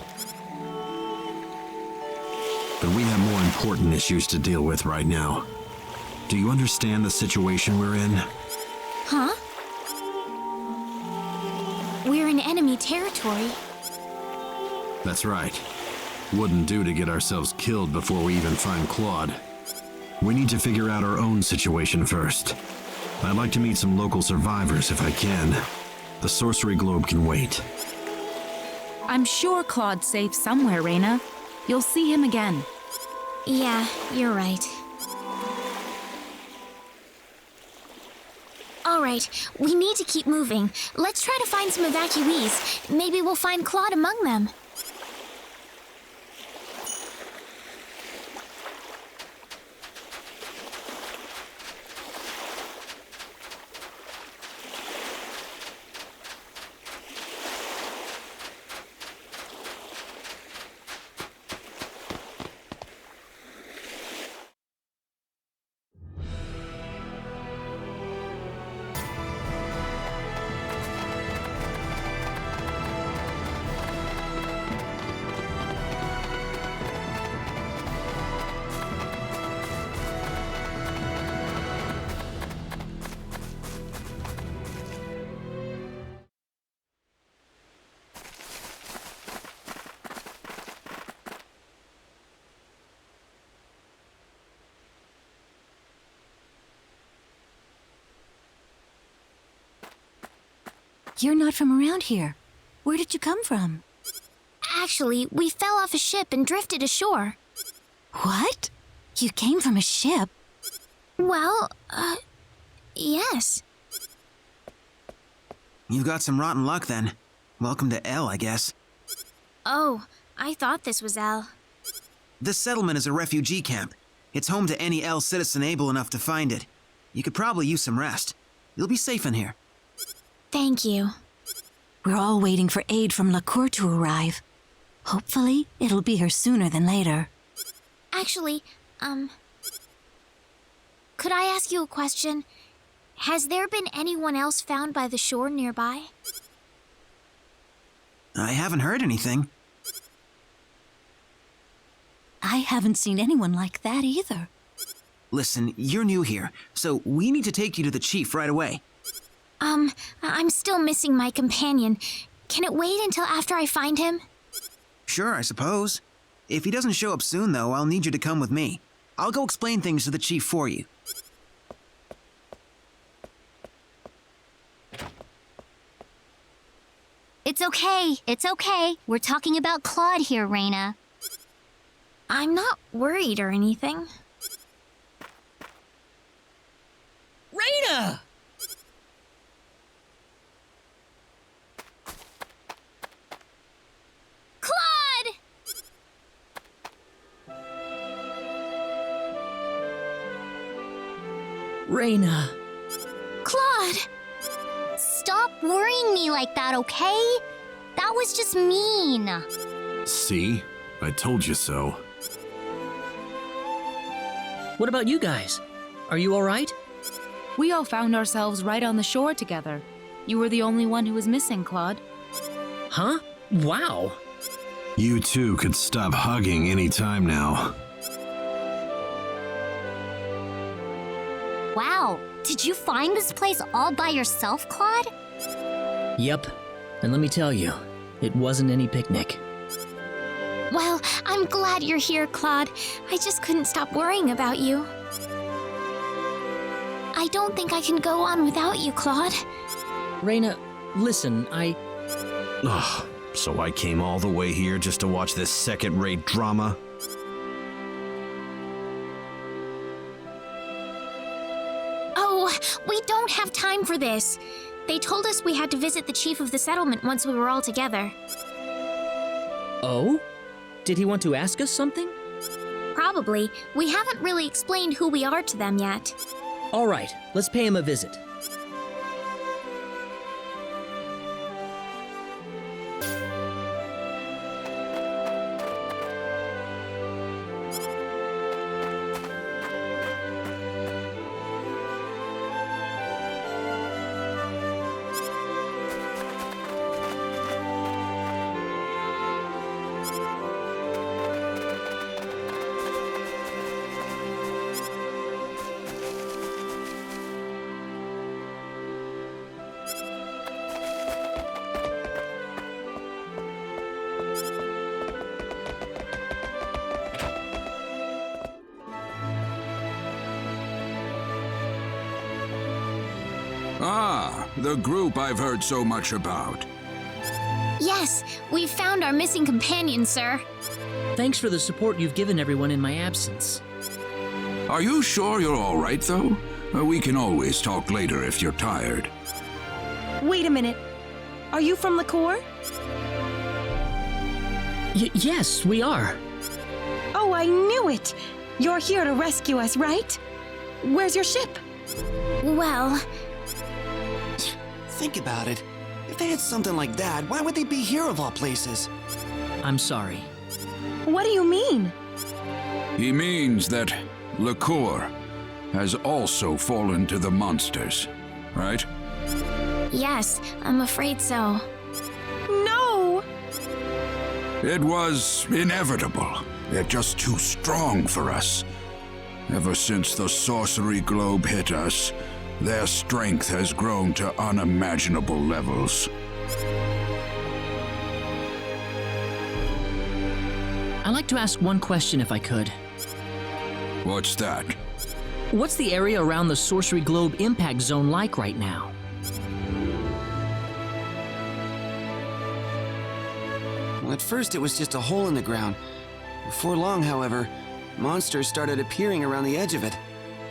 But we have more important issues to deal with right now. Do you understand the situation we're in? Huh? We're in enemy territory. That's right. Wouldn't do to get ourselves killed before we even find Claude. We need to figure out our own situation first. I'd like to meet some local survivors if I can. The sorcery globe can wait. I'm sure Claude's safe somewhere, Rena. You'll see him again. Yeah, you're right. right, we need to keep moving. Let's try to find some evacuees. Maybe we'll find Claude among them. You're not from around here. Where did you come from? Actually, we fell off a ship and drifted ashore. What? You came from a ship? Well, yes. You've got some rotten luck then. Welcome to L, I guess. Oh, I thought this was L. This settlement is a refugee camp. It's home to any L citizen able enough to find it. You could probably use some rest. You'll be safe in here. Thank you. We're all waiting for aid from LaCour to arrive. Hopefully, it'll be here sooner than later. Actually, could I ask you a question? Has there been anyone else found by the shore nearby? I haven't heard anything. I haven't seen anyone like that either. Listen, you're new here, so we need to take you to the chief right away. I'm still missing my companion. Can it wait until after I find him? Sure, I suppose. If he doesn't show up soon, though, I'll need you to come with me. I'll go explain things to the chief for you. It's okay. It's okay. We're talking about Claude here, Rena. I'm not worried or anything. Rena! Claude! Rena. Claude! Stop worrying me like that, okay? That was just mean. See? I told you so. What about you guys? Are you all right? We all found ourselves right on the shore together. You were the only one who was missing, Claude. Huh? Wow. You two could stop hugging any time now. Wow, did you find this place all by yourself, Claude? Yep. And let me tell you, it wasn't any picnic. Well, I'm glad you're here, Claude. I just couldn't stop worrying about you. I don't think I can go on without you, Claude. Rena, listen, Ugh, so I came all the way here just to watch this second-rate drama? Oh, we don't have time for this. They told us we had to visit the chief of the settlement once we were all together. Oh? Did he want to ask us something? Probably. We haven't really explained who we are to them yet. All right, let's pay him a visit. Ah, the group I've heard so much about. Yes, we've found our missing companion, sir. Thanks for the support you've given everyone in my absence. Are you sure you're all right, though? We can always talk later if you're tired. Wait a minute. Are you from Liqueur? Yes, we are. Oh, I knew it! You're here to rescue us, right? Where's your ship? Well, Think about it. If they had something like that, why would they be here of all places? I'm sorry. What do you mean? He means that Liqueur has also fallen to the monsters, right? yes, I'm afraid so. No! It was inevitable. They're just too strong for us. Ever since the sorcery globe hit us, their strength has grown to unimaginable levels. I'd like to ask one question if I could. What's that? What's the area around the sorcery globe impact zone like right now? Well, at first it was just a hole in the ground. Before long, however, monsters started appearing around the edge of it.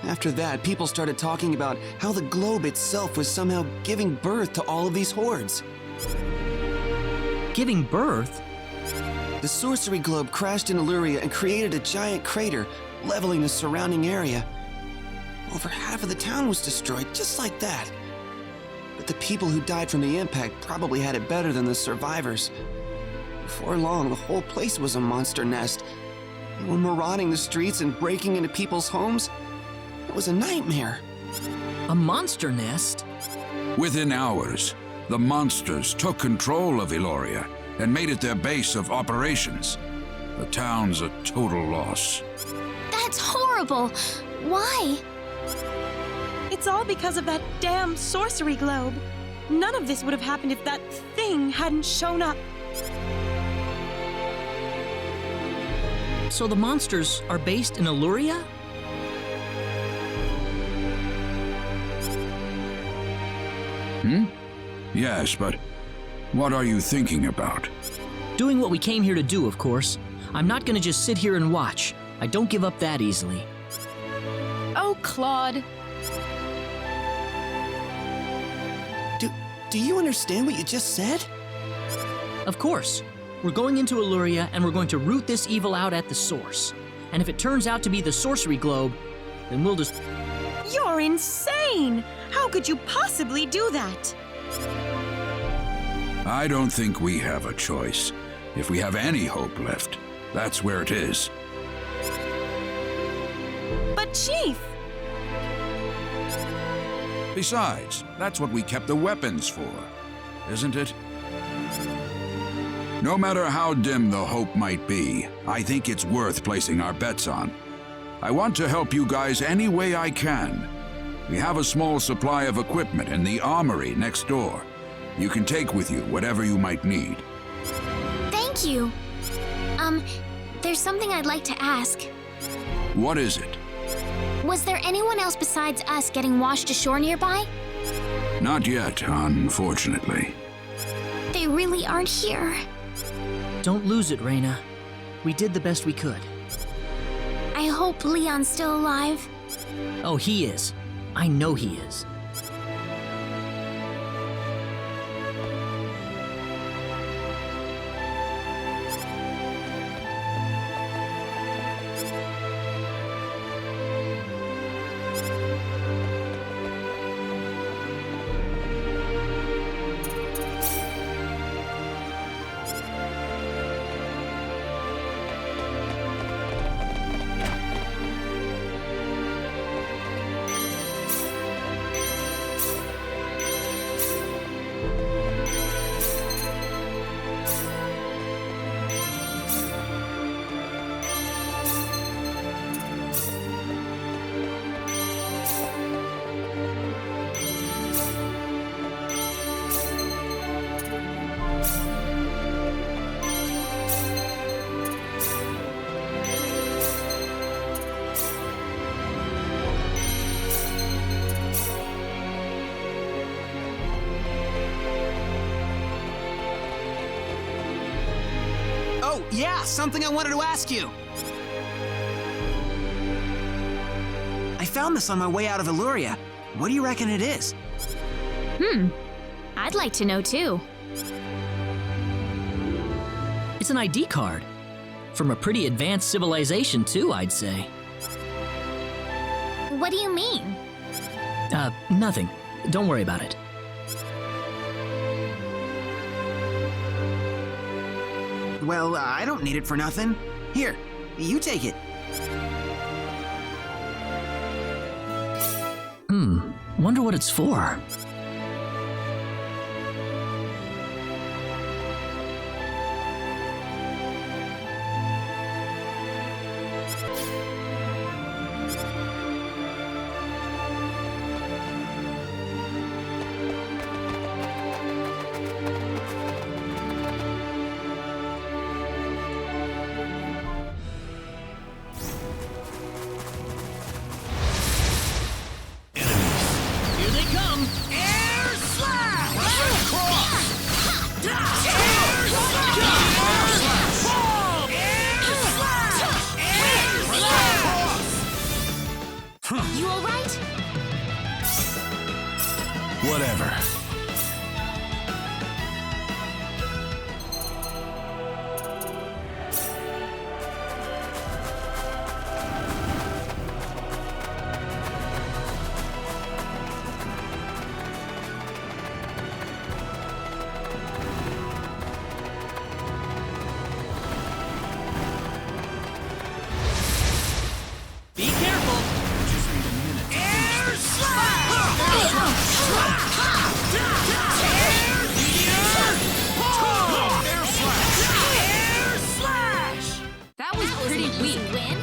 After that, people started talking about how the globe itself was somehow giving birth to all of these hordes. Giving birth? The sorcery globe crashed in Illyria and created a giant crater, leveling the surrounding area. Over half of the town was destroyed, just like that. But the people who died from the impact probably had it better than the survivors. Before long, the whole place was a monster nest. They were marauding the streets and breaking into people's homes. It was a nightmare. A monster nest? Within hours, the monsters took control of Illyria and made it their base of operations. The town's a total loss. That's horrible! Why? It's all because of that damn sorcery globe. None of this would have happened if that thing hadn't shown up. So the monsters are based in Illyria? Yes, but what are you thinking about? Doing what we came here to do, of course. I'm not gonna just sit here and watch. I don't give up that easily. Oh, Claude. Do you understand what you just said? Of course. We're going into Illyria and we're going to root this evil out at the source. And if it turns out to be the sorcery globe, then we'll just... You're insane! How could you possibly do that? I don't think we have a choice. If we have any hope left, that's where it is. But Chief! Besides, that's what we kept the weapons for, isn't it? No matter how dim the hope might be, I think it's worth placing our bets on. I want to help you guys any way I can. We have a small supply of equipment in the armory next door. You can take with you whatever you might need. Thank you. There's something I'd like to ask. What is it? Was there anyone else besides us getting washed ashore nearby? Not yet, unfortunately. They really aren't here. Don't lose it, Rena. We did the best we could. I hope Leon's still alive. Oh, he is. I know he is. Oh, yeah, something I wanted to ask you. I found this on my way out of Illuria. What do you reckon it is? I'd like to know too. It's an ID card. From a pretty advanced civilization, too, I'd say. What do you mean? Nothing. Don't worry about it. Well, I don't need it for nothing. Here, you take it. Wonder what it's for. You alright? Whatever. Be careful! That was pretty weak. Win?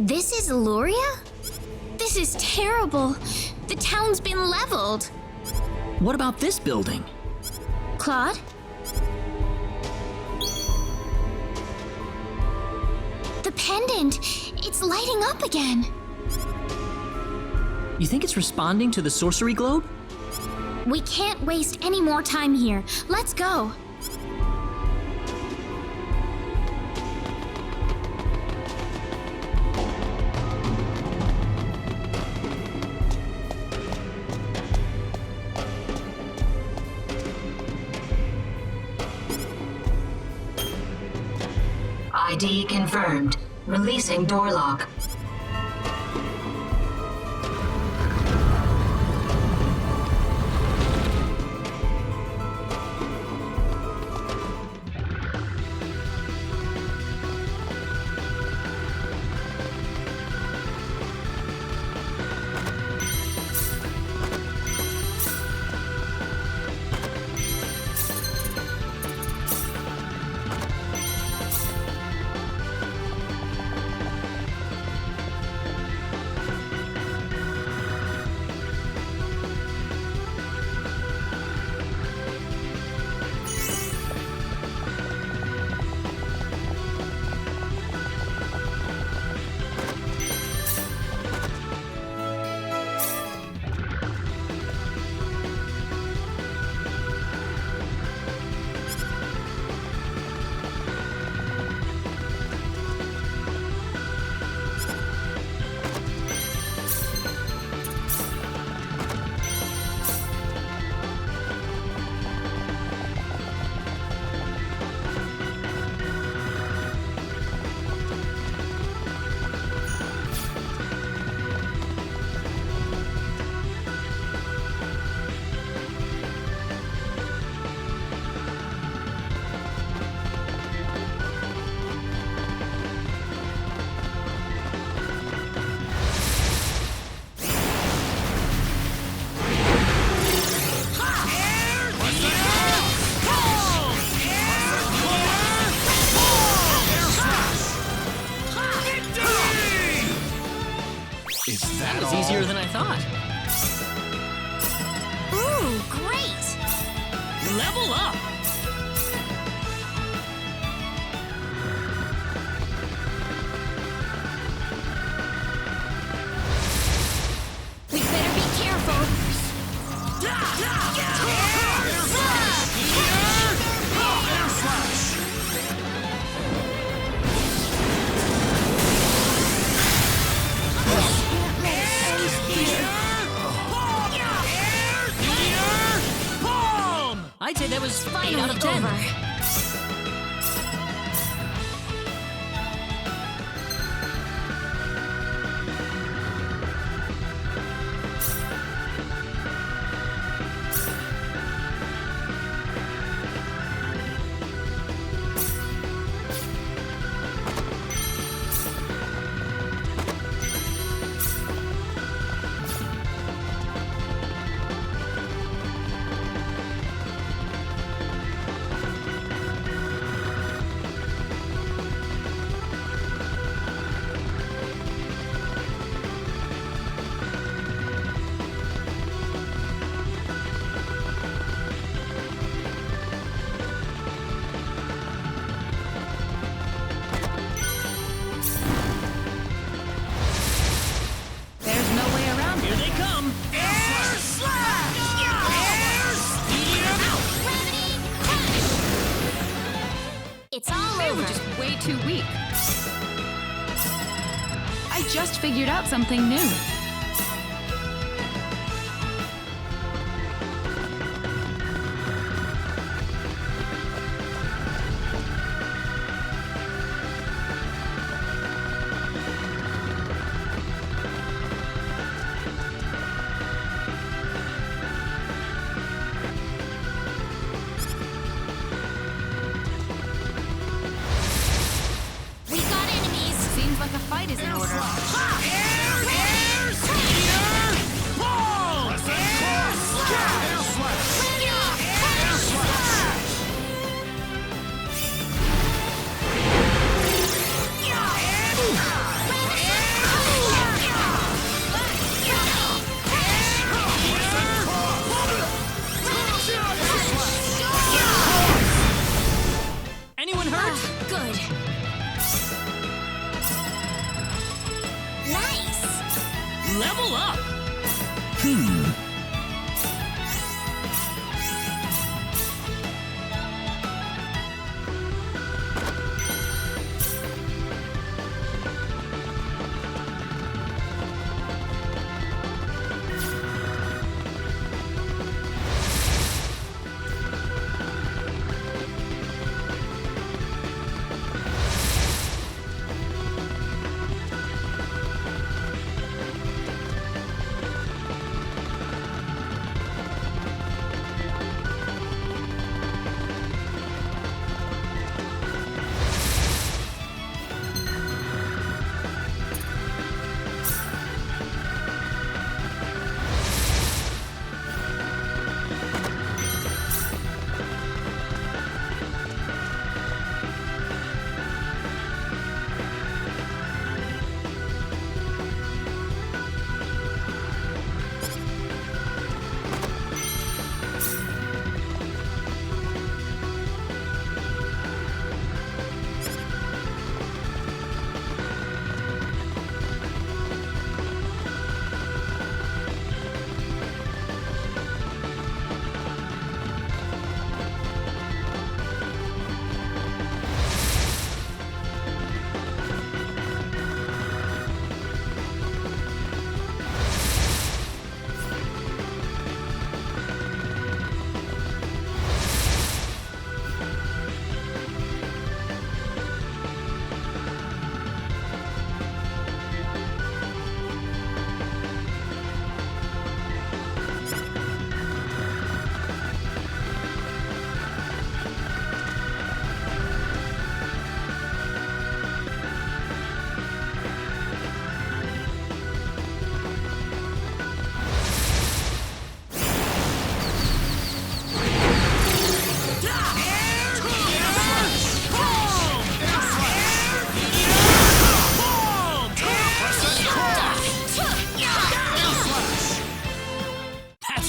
This is Luria? This is terrible. The town's been leveled. What about this building? Claude? The pendant! It's lighting up again. You think it's responding to the sorcery globe? We can't waste any more time here. Let's go. ID confirmed. Releasing door lock. That was easier than I thought. Ooh, great! Level up! We better be careful. I'd say that was 8 Finally out of 10. over. There's no way around Here it. they come! Air slash! Gravity crash! It's all They over. were just way too weak. I just figured out something new. We got enemies. Seems like a fight is in order. Anyone hurt? Good. Nice. Level up!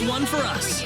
One for us.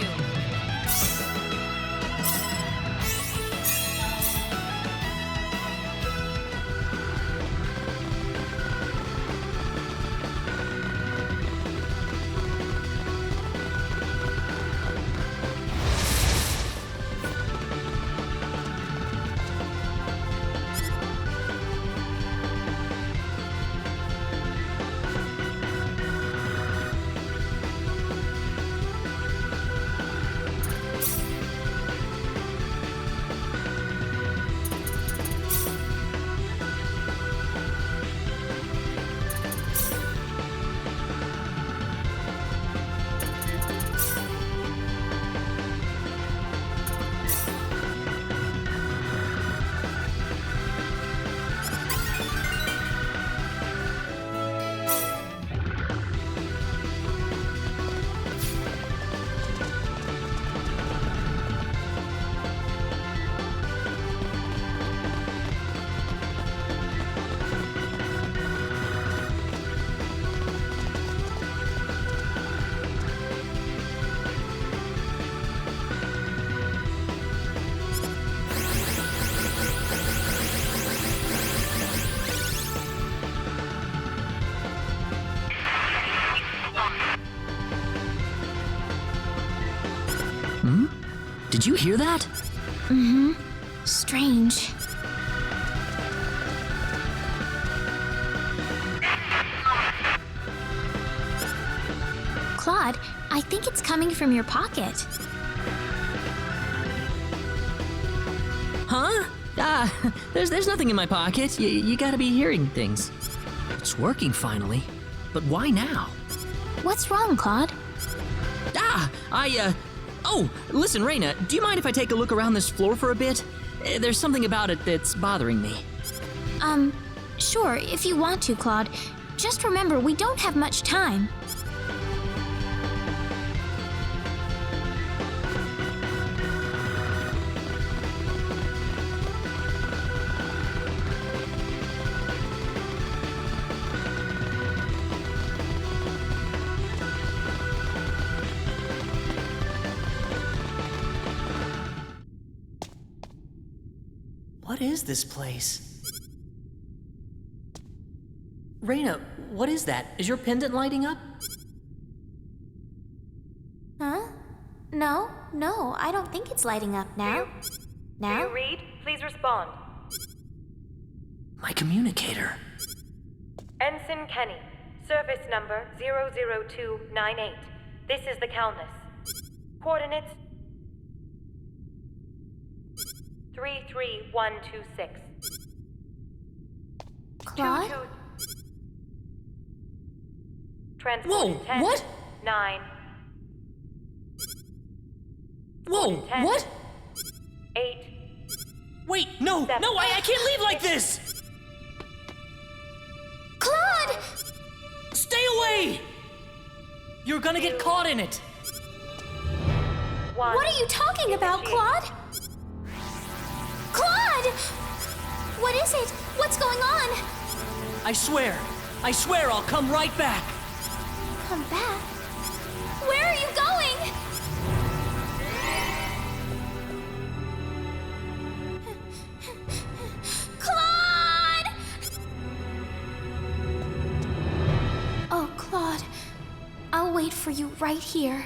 Did you hear that? Mm-hmm. Strange. Claude, I think it's coming from your pocket. Huh? There's nothing in my pocket. You gotta be hearing things. It's working finally. But why now? What's wrong, Claude? Oh, listen, Rena, do you mind if I take a look around this floor for a bit? There's something about it that's bothering me. Sure, if you want to, Claude. Just remember, we don't have much time. What is this place? Rena, what is that? Is your pendant lighting up? Huh? No, I don't think it's lighting up now. Do you read? Please respond. My communicator. Ensign Kenny, service number 00298. This is the Calnus. Coordinates 33126. Claude? Transport Whoa, 10, what? 9. Whoa, 10, what? 8. Wait, no, I can't leave like this! Claude! Stay away! You're gonna get caught in it. 1. What are you talking about, Claude? Claude! What is it? What's going on? I swear I'll come right back. Come back? Where are you going? Claude! Oh, Claude. I'll wait for you right here.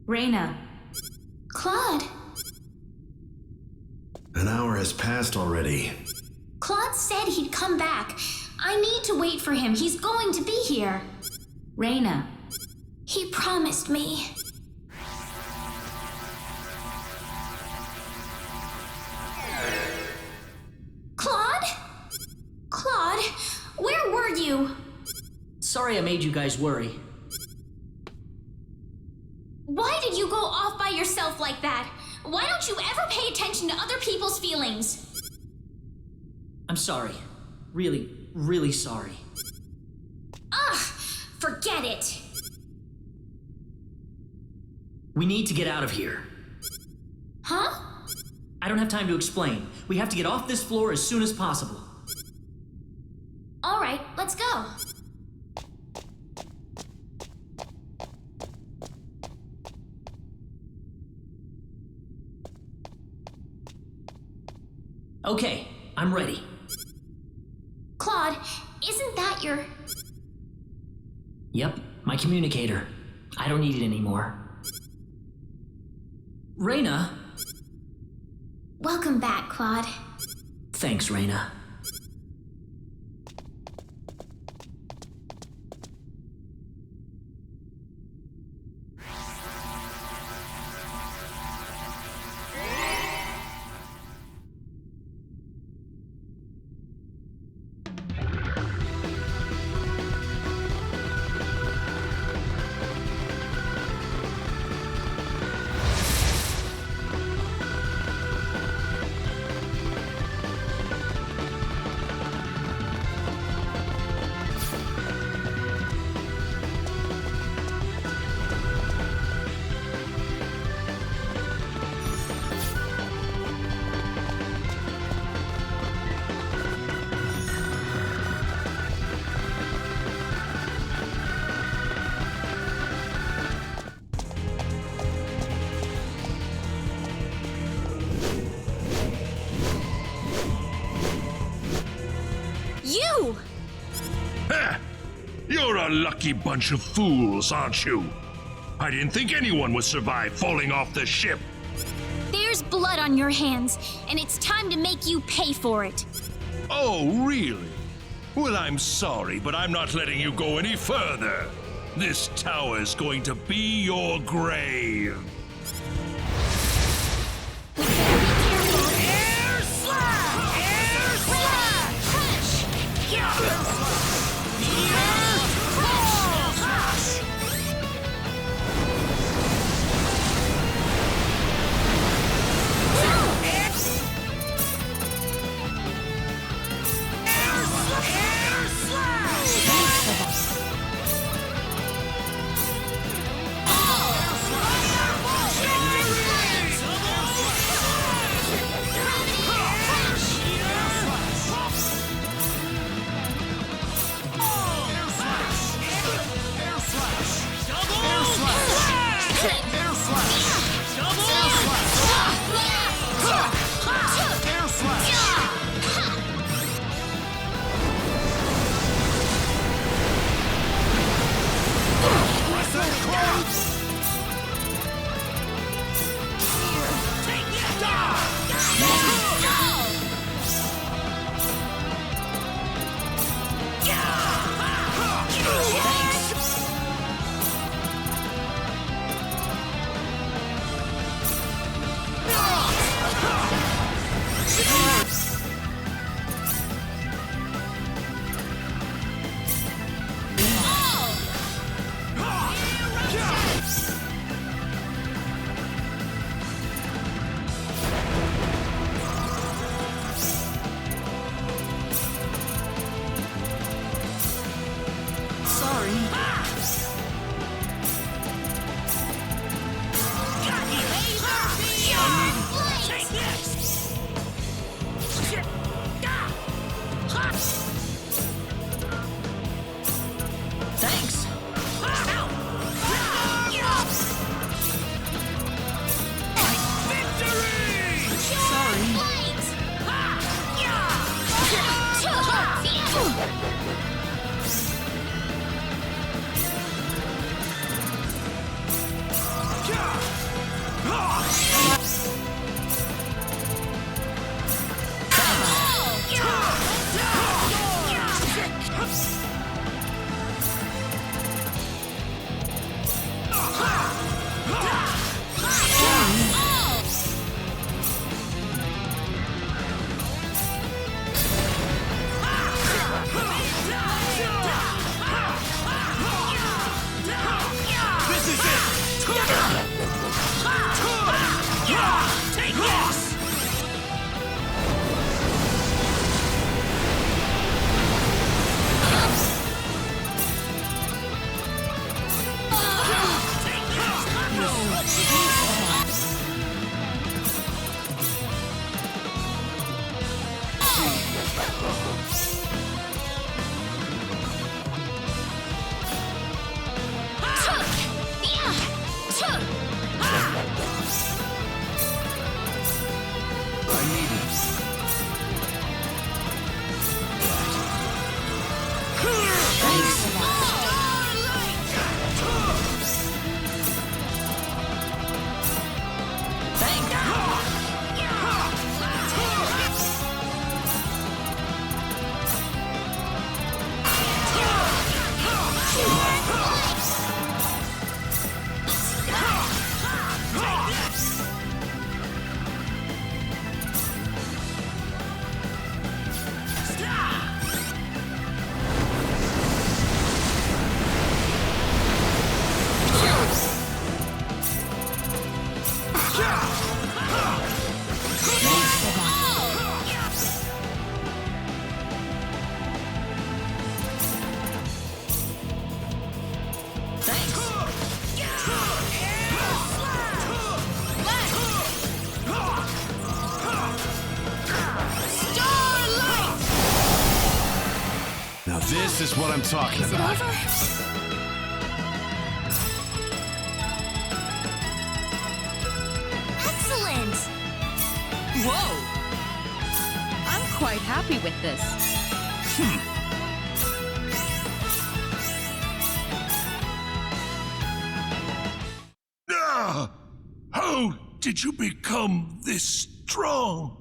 Rena. Claude! An hour has passed already. Claude said he'd come back. I need to wait for him. He's going to be here. Rena. He promised me. Claude? Claude, where were you? Sorry I made you guys worry. Why did you go off by yourself like that? Why don't you ever pay attention to other people's feelings? I'm sorry. Really, really sorry. Ugh! Forget it! We need to get out of here. Huh? I don't have time to explain. We have to get off this floor as soon as possible. Alright, let's go. Okay, I'm ready. Claude, isn't that your... Yep, my communicator. I don't need it anymore. Rena? Welcome back, Claude. Thanks, Rena. You're a lucky bunch of fools, aren't you? I didn't think anyone would survive falling off the ship. There's blood on your hands, and it's time to make you pay for it. Oh, really? Well, I'm sorry, but I'm not letting you go any further. This tower's going to be your grave. Air slap! Air slap! Crush! Air crush! Air slap! Now this is what I'm talking about. Excellent! Whoa! I'm quite happy with this. did you become this strong?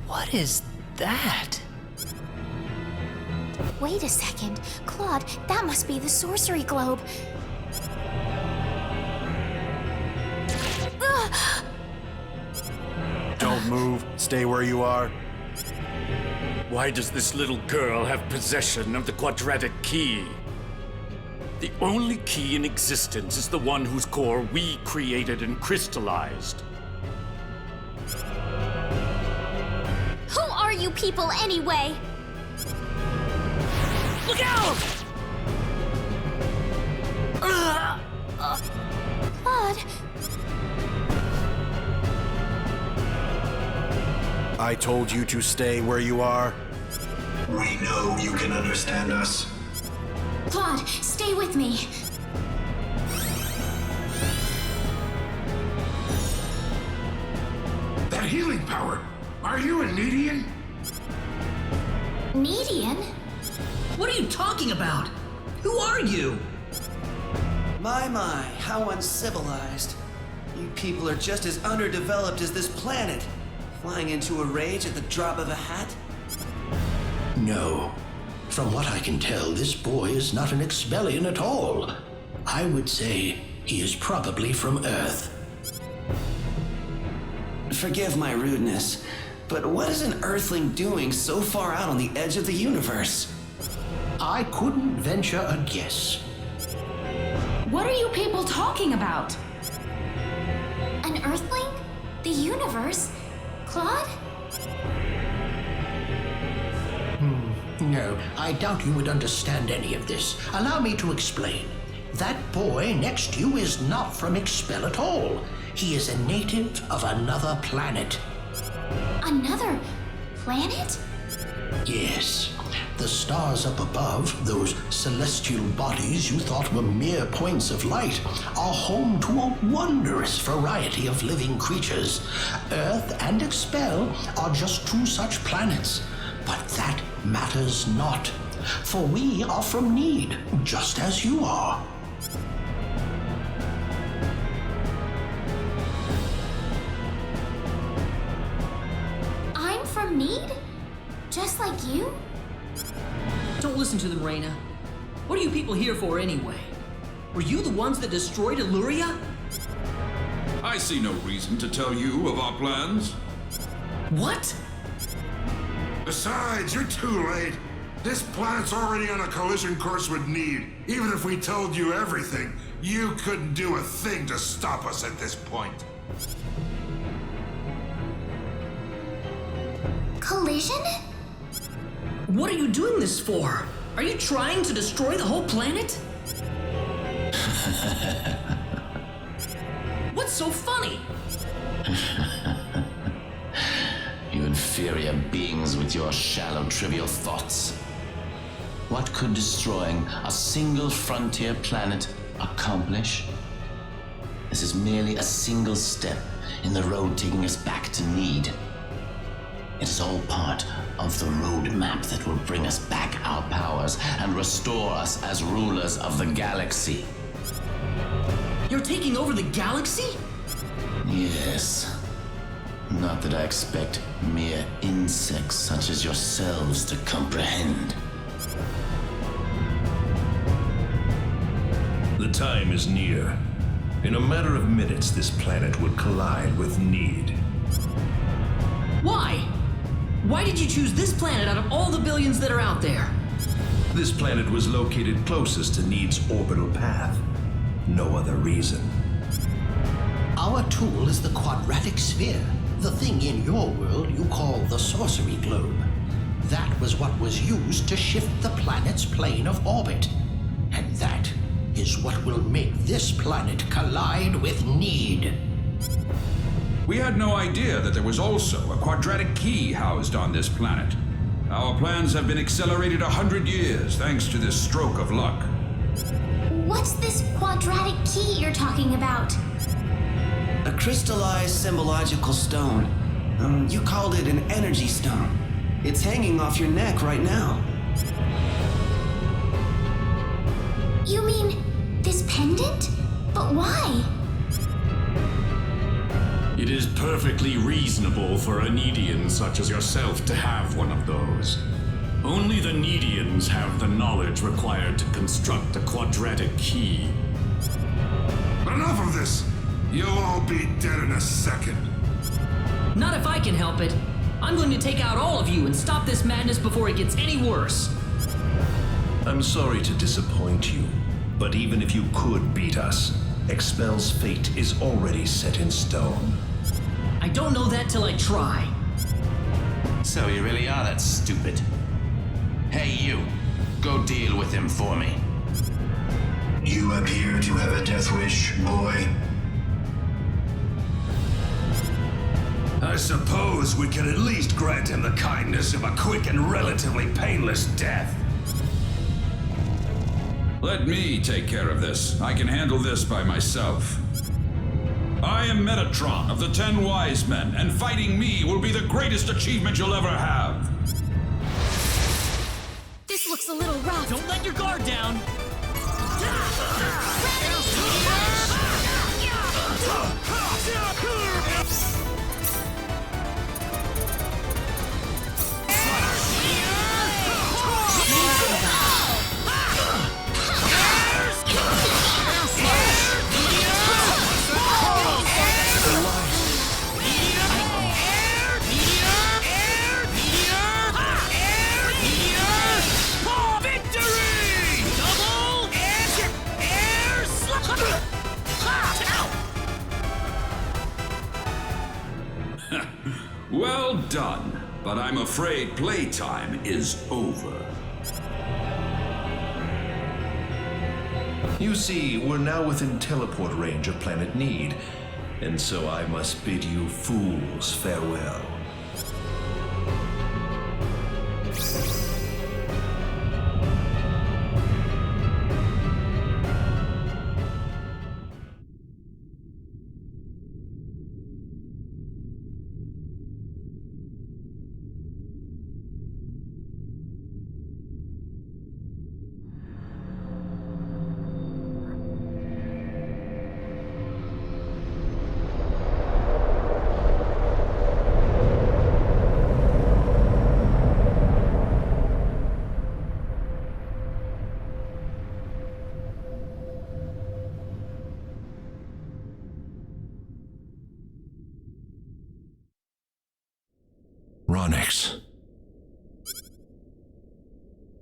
What is that? Wait a second. Claude, that must be the sorcery globe. Ugh! Don't move. Stay where you are. Why does this little girl have possession of the quadratic key? The only key in existence is the one whose core we created and crystallized. Who are you people anyway? Look out! Claude, I told you to stay where you are. We know you can understand us. Claude, stay with me. That healing power! Are you a Nedian? Nedian? What are you talking about? Who are you? My, how uncivilized. You people are just as underdeveloped as this planet. Flying into a rage at the drop of a hat? No. From what I can tell, this boy is not an Expellion at all. I would say he is probably from Earth. Forgive my rudeness, but what is an Earthling doing so far out on the edge of the universe? I couldn't venture a guess. What are you people talking about? An Earthling? The universe? Claude? No, I doubt you would understand any of this. Allow me to explain. That boy next to you is not from Expel at all. He is a native of another planet. Another planet? Yes. The stars up above, those celestial bodies you thought were mere points of light, are home to a wondrous variety of living creatures. Earth and Expel are just two such planets. But that matters not, for we are from Need, just as you are. I'm from Need? Just like you? Don't listen to them, Rena. What are you people here for anyway? Were you the ones that destroyed Illuria? I see no reason to tell you of our plans. What? Besides, you're too late. This planet's already on a collision course with Need. Even if we told you everything, you couldn't do a thing to stop us at this point. Collision? What are you doing this for? Are you trying to destroy the whole planet? What's so funny? You inferior beings with your shallow, trivial thoughts. What could destroying a single frontier planet accomplish? This is merely a single step in the road taking us back to Need. It is all part of the roadmap that will bring us back our powers and restore us as rulers of the galaxy. You're taking over the galaxy? Yes. Not that I expect mere insects such as yourselves to comprehend. The time is near. In a matter of minutes, this planet will collide with Need. Why? Why did you choose this planet out of all the billions that are out there? This planet was located closest to Need's orbital path. No other reason. Our tool is the quadratic sphere, the thing in your world you call the sorcery globe. That was what was used to shift the planet's plane of orbit. And that is what will make this planet collide with Need. We had no idea that there was also a quadratic key housed on this planet. Our plans have been accelerated 100 years thanks to this stroke of luck. What's this quadratic key you're talking about? A crystallized symbological stone. You called it an energy stone. It's hanging off your neck right now. You mean this pendant? But why? It is perfectly reasonable for a Needian such as yourself to have one of those. Only the Needians have the knowledge required to construct a quadratic key. Enough of this! You'll all be dead in a second. Not if I can help it. I'm going to take out all of you and stop this madness before it gets any worse. I'm sorry to disappoint you, but even if you could beat us, Expel's fate is already set in stone. I don't know that till I try. So you really are that stupid. Hey, you. Go deal with him for me. You appear to have a death wish, boy. I suppose we can at least grant him the kindness of a quick and relatively painless death. Let me take care of this. I can handle this by myself. I am Metatron of the 10 Wise Men, and fighting me will be the greatest achievement you'll ever have. This looks a little rough. Don't let your guard down. Well done, but I'm afraid playtime is over. You see, we're now within teleport range of Planet Need, and so I must bid you fools farewell. Ronix.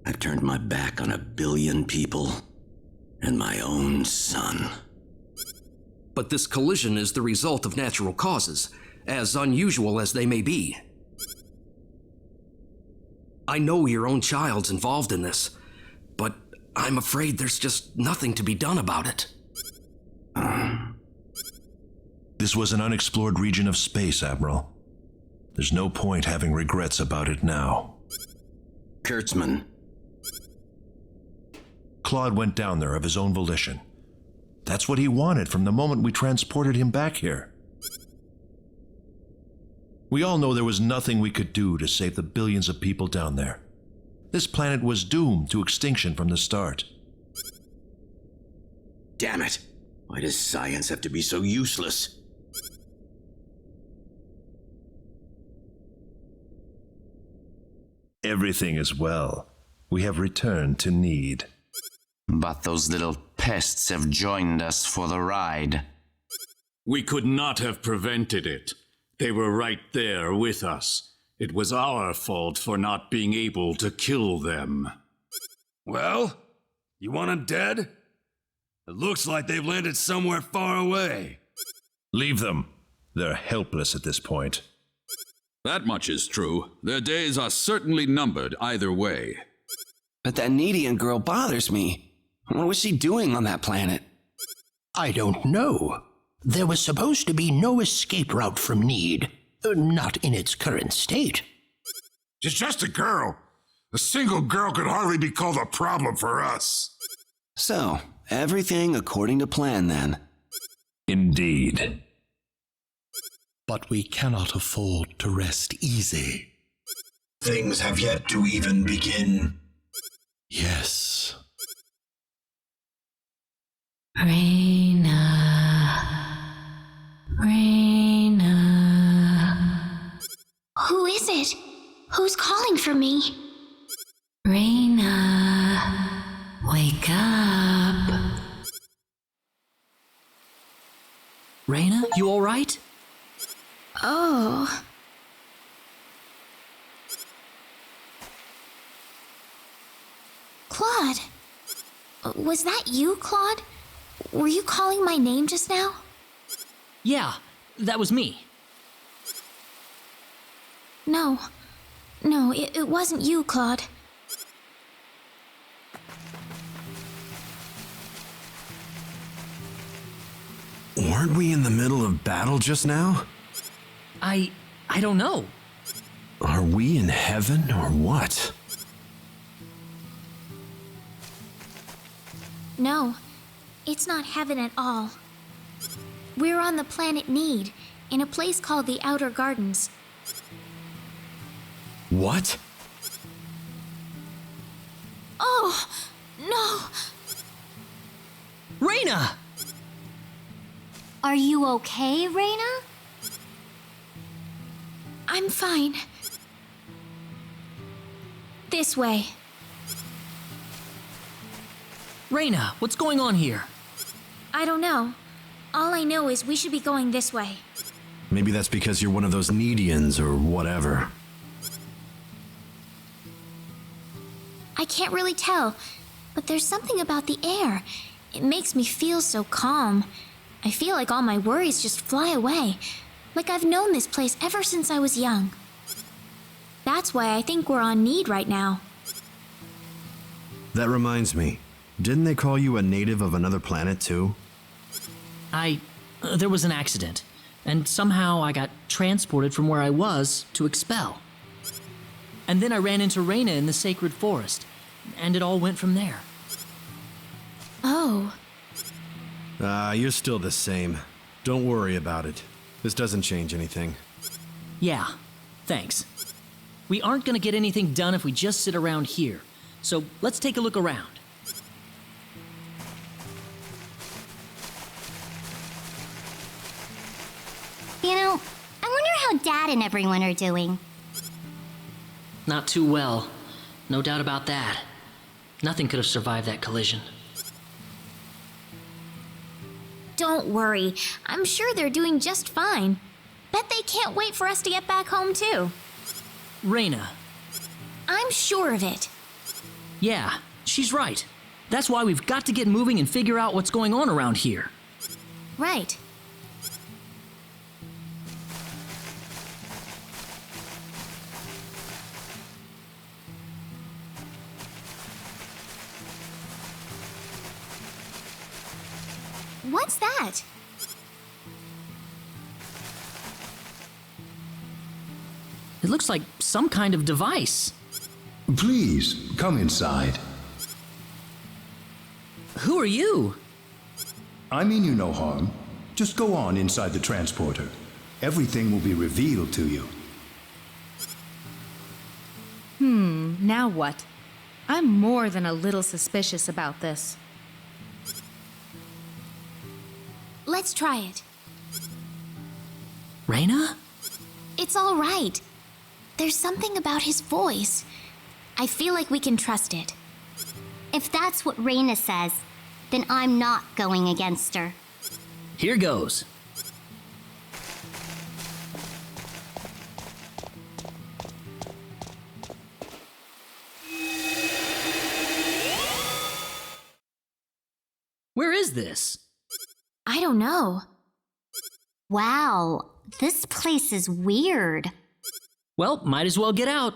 I've turned my back on 1 billion people and my own son. But this collision is the result of natural causes, as unusual as they may be. I know your own child's involved in this, but I'm afraid there's just nothing to be done about it. This was an unexplored region of space, Admiral. There's no point having regrets about it now. Kurtzman. Claude went down there of his own volition. That's what he wanted from the moment we transported him back here. We all know there was nothing we could do to save the billions of people down there. This planet was doomed to extinction from the start. Damn it! Why does science have to be so useless? Everything is well. We have returned to Need. But those little pests have joined us for the ride. We could not have prevented it. They were right there with us. It was our fault for not being able to kill them. Well, you want them dead? It looks like they've landed somewhere far away. Leave them. They're helpless at this point. That much is true. Their days are certainly numbered either way. But that Needian girl bothers me. What was she doing on that planet? I don't know. There was supposed to be no escape route from Need. Not in its current state. She's just a girl. A single girl could hardly be called a problem for us. So, everything according to plan then. Indeed. But we cannot afford to rest easy. Things have yet to even begin. Yes. Rena. Who is it? Who's calling for me? Rena. Wake up. Rena, you all right? Oh. Claude. Was that you, Claude? Were you calling my name just now? Yeah, that was me. No, it wasn't you, Claude. Weren't we in the middle of battle just now? I don't know. Are we in heaven or what? No, it's not heaven at all. We're on the planet Need, in a place called the Outer Gardens. What? Oh, no! Rena! Are you okay, Rena? I'm fine. This way. Rena, what's going on here? I don't know. All I know is we should be going this way. Maybe that's because you're one of those Needians or whatever. I can't really tell, but there's something about the air. It makes me feel so calm. I feel like all my worries just fly away, like I've known this place ever since I was young. That's why I think we're on Need right now. That reminds me. Didn't they call you a native of another planet too? There was an accident, and somehow I got transported from where I was to Expel. And then I ran into Rena in the sacred forest, and it all went from there. Oh. You're still the same. Don't worry about it. This doesn't change anything. Yeah, thanks. We aren't gonna get anything done if we just sit around here, so let's take a look around. You know, I wonder how Dad and everyone are doing. Not too well. No doubt about that. Nothing could have survived that collision. Don't worry. I'm sure they're doing just fine. Bet they can't wait for us to get back home, too. Rena. I'm sure of it. Yeah, she's right. That's why we've got to get moving and figure out what's going on around here. Right. What's that? It looks like some kind of device. Please, come inside. Who are you? I mean you no harm. Just go on inside the transporter. Everything will be revealed to you. Now what? I'm more than a little suspicious about this. Let's try it. Rena? It's all right. There's something about his voice. I feel like we can trust it. If that's what Rena says, then I'm not going against her. Here goes. Where is this? I don't know. Wow, this place is weird. Well, might as well get out.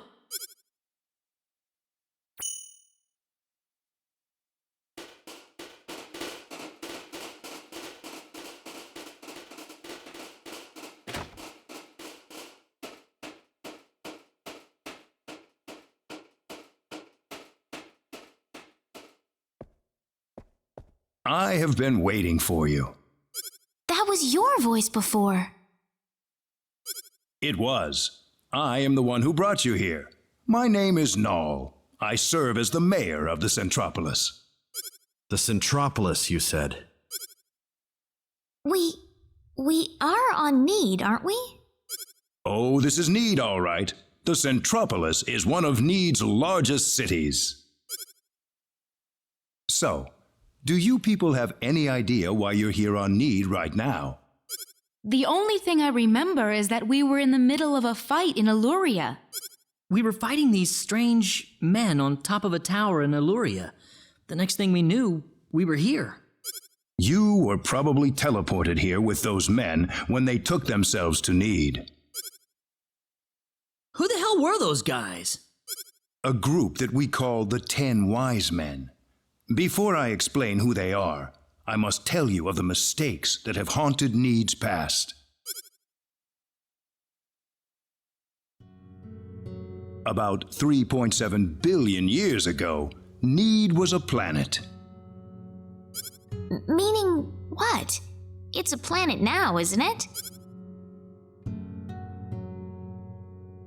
I have been waiting for you. That was your voice before. It was. I am the one who brought you here. My name is Null. I serve as the mayor of the Centropolis. The Centropolis, you said? We are on Need, aren't we? Oh, this is Need, all right. The Centropolis is one of Need's largest cities. So, do you people have any idea why you're here on Need right now? The only thing I remember is that we were in the middle of a fight in Illuria. We were fighting these strange men on top of a tower in Illuria. The next thing we knew, we were here. You were probably teleported here with those men when they took themselves to Need. Who the hell were those guys? A group that we call the 10 Wise Men. Before I explain who they are, I must tell you of the mistakes that have haunted Need's past. About 3.7 billion years ago, Need was a planet. Meaning what? It's a planet now, isn't it?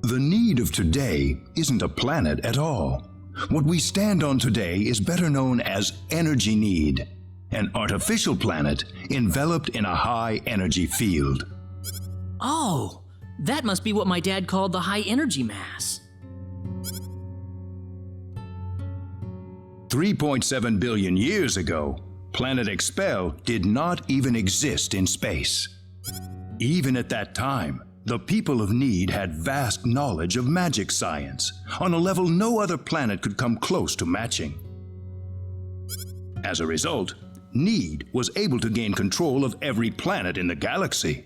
The Need of today isn't a planet at all. What we stand on today is better known as Energy Need, an artificial planet enveloped in a high energy field. Oh, that must be what my dad called the high energy mass. 3.7 billion years ago, Planet Expel did not even exist in space. Even at that time, the people of Need had vast knowledge of magic science, on a level no other planet could come close to matching. As a result, Need was able to gain control of every planet in the galaxy.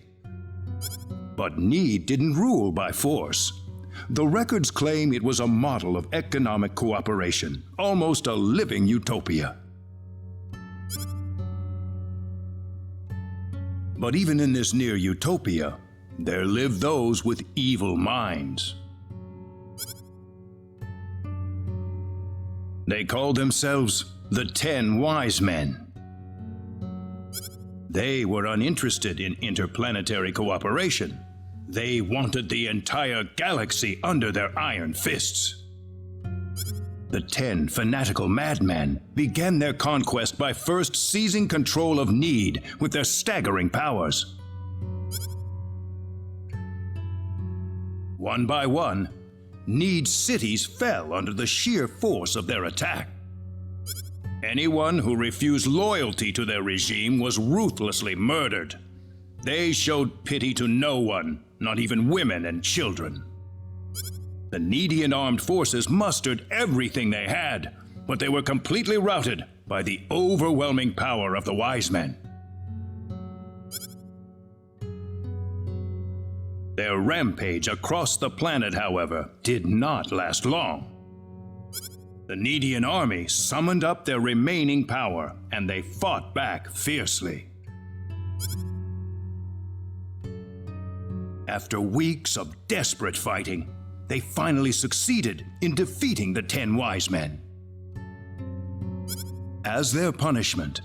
But Need didn't rule by force. The records claim it was a model of economic cooperation, almost a living utopia. But even in this near utopia, there lived those with evil minds. They called themselves the 10 Wise Men. They were uninterested in interplanetary cooperation. They wanted the entire galaxy under their iron fists. The 10 fanatical madmen began their conquest by first seizing control of Need with their staggering powers. One by one, Need's cities fell under the sheer force of their attack. Anyone who refused loyalty to their regime was ruthlessly murdered. They showed pity to no one, not even women and children. The Needian armed forces mustered everything they had, but they were completely routed by the overwhelming power of the Wise Men. Their rampage across the planet, however, did not last long. The Needian army summoned up their remaining power, and they fought back fiercely. After weeks of desperate fighting, they finally succeeded in defeating the 10 Wise Men. As their punishment,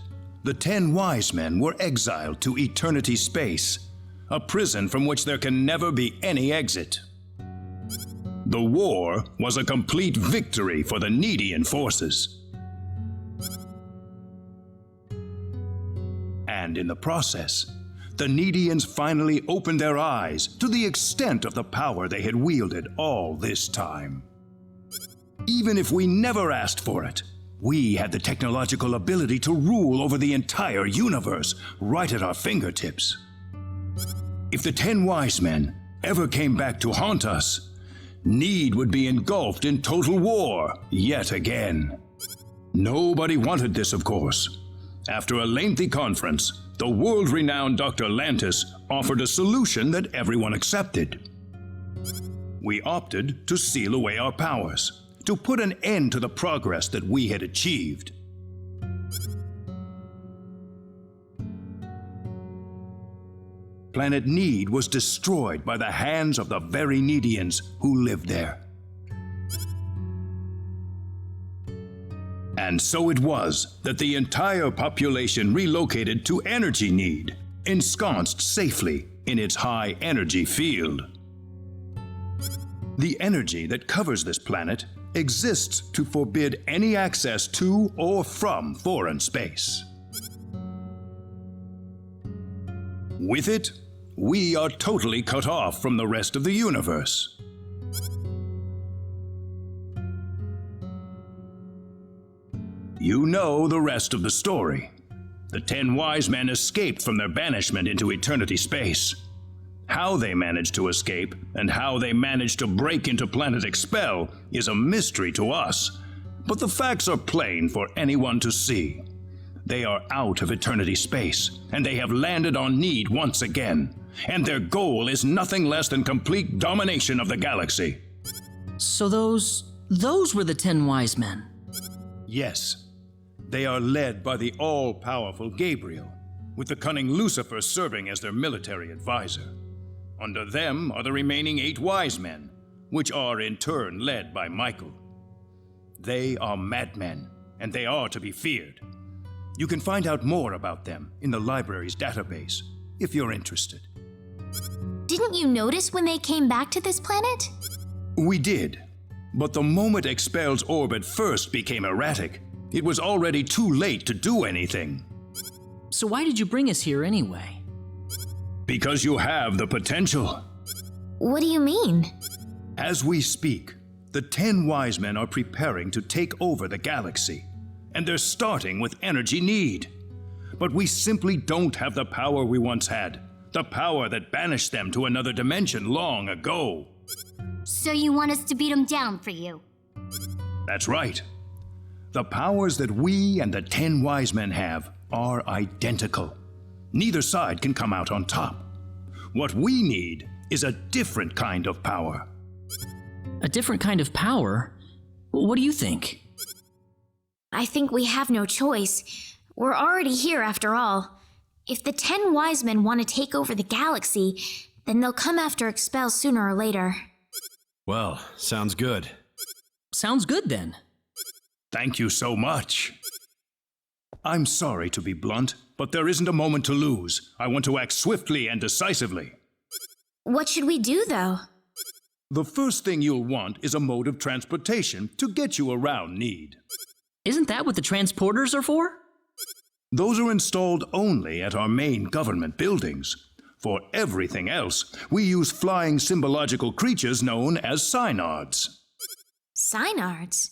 the 10 wise men were exiled to eternity space, a prison from which there can never be any exit. The war was a complete victory for the Needian forces. And in the process, the Needians finally opened their eyes to the extent of the power they had wielded all this time. Even if we never asked for it, we had the technological ability to rule over the entire universe right at our fingertips. If the 10 wise men ever came back to haunt us, Need would be engulfed in total war yet again. Nobody wanted this, of course. After a lengthy conference, the world-renowned Dr. Lantis offered a solution that everyone accepted. We opted to seal away our powers, to put an end to the progress that we had achieved. Planet Need was destroyed by the hands of the very Needians who lived there. And so it was that the entire population relocated to Energy Need, ensconced safely in its high energy field. The energy that covers this planet exists to forbid any access to or from foreign space. With it, we are totally cut off from the rest of the universe. You know the rest of the story. The 10 wise men escaped from their banishment into eternity space. How they managed to escape and how they managed to break into Planet Expel is a mystery to us, but the facts are plain for anyone to see. They are out of eternity space, and they have landed on Need once again, and their goal is nothing less than complete domination of the galaxy. So those were the 10 wise men? Yes. They are led by the all-powerful Gabriel, with the cunning Lucifer serving as their military advisor. Under them are the remaining 8 wise men, which are in turn led by Michael. They are madmen, and they are to be feared. You can find out more about them in the library's database, if you're interested. Didn't you notice when they came back to this planet? We did, but the moment Expel's orbit first became erratic, it was already too late to do anything. So why did you bring us here anyway? Because you have the potential. What do you mean? As we speak, the 10 wise men are preparing to take over the galaxy, and they're starting with Energy Need. But we simply don't have the power we once had, the power that banished them to another dimension long ago. So you want us to beat them down for you? That's right. The powers that we and the 10 wise men have are identical. Neither side can come out on top. What we need is a different kind of power. A different kind of power? What do you think? I think we have no choice. We're already here after all. If the 10 wise men want to take over the galaxy, then they'll come after Expel sooner or later. Well, sounds good. Sounds good then. Thank you so much. I'm sorry to be blunt, but there isn't a moment to lose. I want to act swiftly and decisively. What should we do, though? The first thing you'll want is a mode of transportation to get you around Need. Isn't that what the transporters are for? Those are installed only at our main government buildings. For everything else, we use flying symbological creatures known as synards. Synards?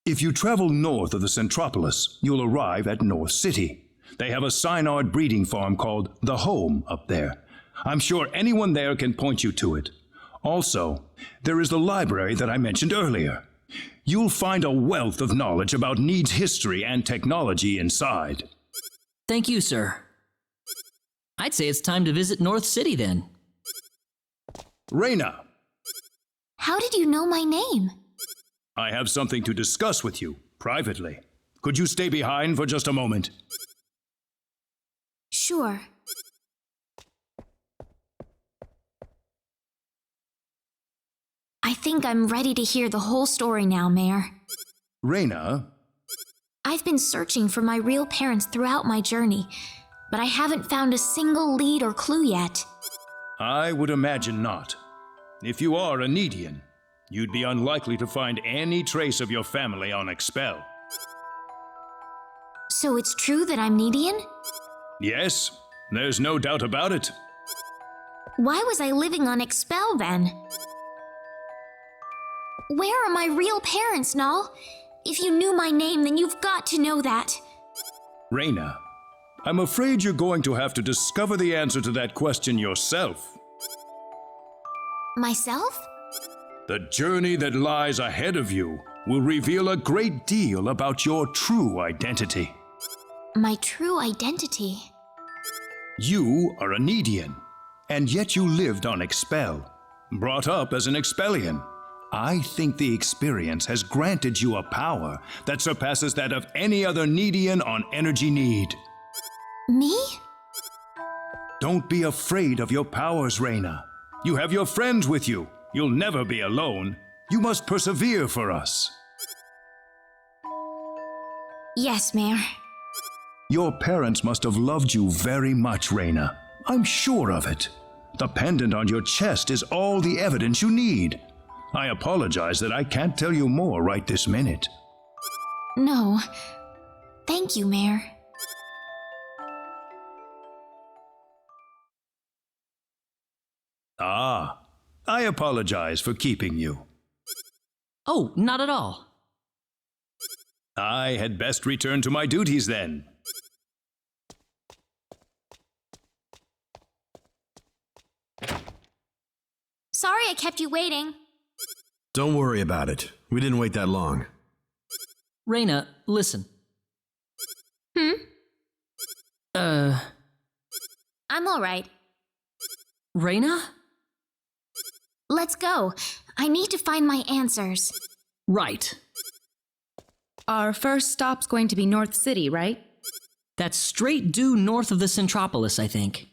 If you travel north of the Centropolis, you'll arrive at North City. They have a synard breeding farm called The Home up there. I'm sure anyone there can point you to it. Also, there is the library that I mentioned earlier. You'll find a wealth of knowledge about Need's history and technology inside. Thank you, sir. I'd say it's time to visit North City then. Rena! How did you know my name? I have something to discuss with you, privately. Could you stay behind for just a moment? Sure. I think I'm ready to hear the whole story now, Mayor. Rena, I've been searching for my real parents throughout my journey, but I haven't found a single lead or clue yet. I would imagine not. If you are a Needian, you'd be unlikely to find any trace of your family on Expel. So it's true that I'm Needian? Yes, there's no doubt about it. Why was I living on Expel then? Where are my real parents, Null? If you knew my name, then you've got to know that. Rena, I'm afraid you're going to have to discover the answer to that question yourself. Myself? The journey that lies ahead of you will reveal a great deal about your true identity. My true identity? You are a Needian, and yet you lived on Expel, brought up as an Expellian. I think the experience has granted you a power that surpasses that of any other Needian on Energy Need. Me? Don't be afraid of your powers, Rena. You have your friends with you. You'll never be alone. You must persevere for us. Yes, Mayor. Your parents must have loved you very much, Rena. I'm sure of it. The pendant on your chest is all the evidence you need. I apologize that I can't tell you more right this minute. No. Thank you, Mayor. Ah, I apologize for keeping you. Oh, not at all. I had best return to my duties then. Sorry I kept you waiting. Don't worry about it. We didn't wait that long. Rena, listen. I'm alright. Rena? Let's go. I need to find my answers. Right. Our first stop's going to be North City, right? That's straight due north of the Centropolis, I think.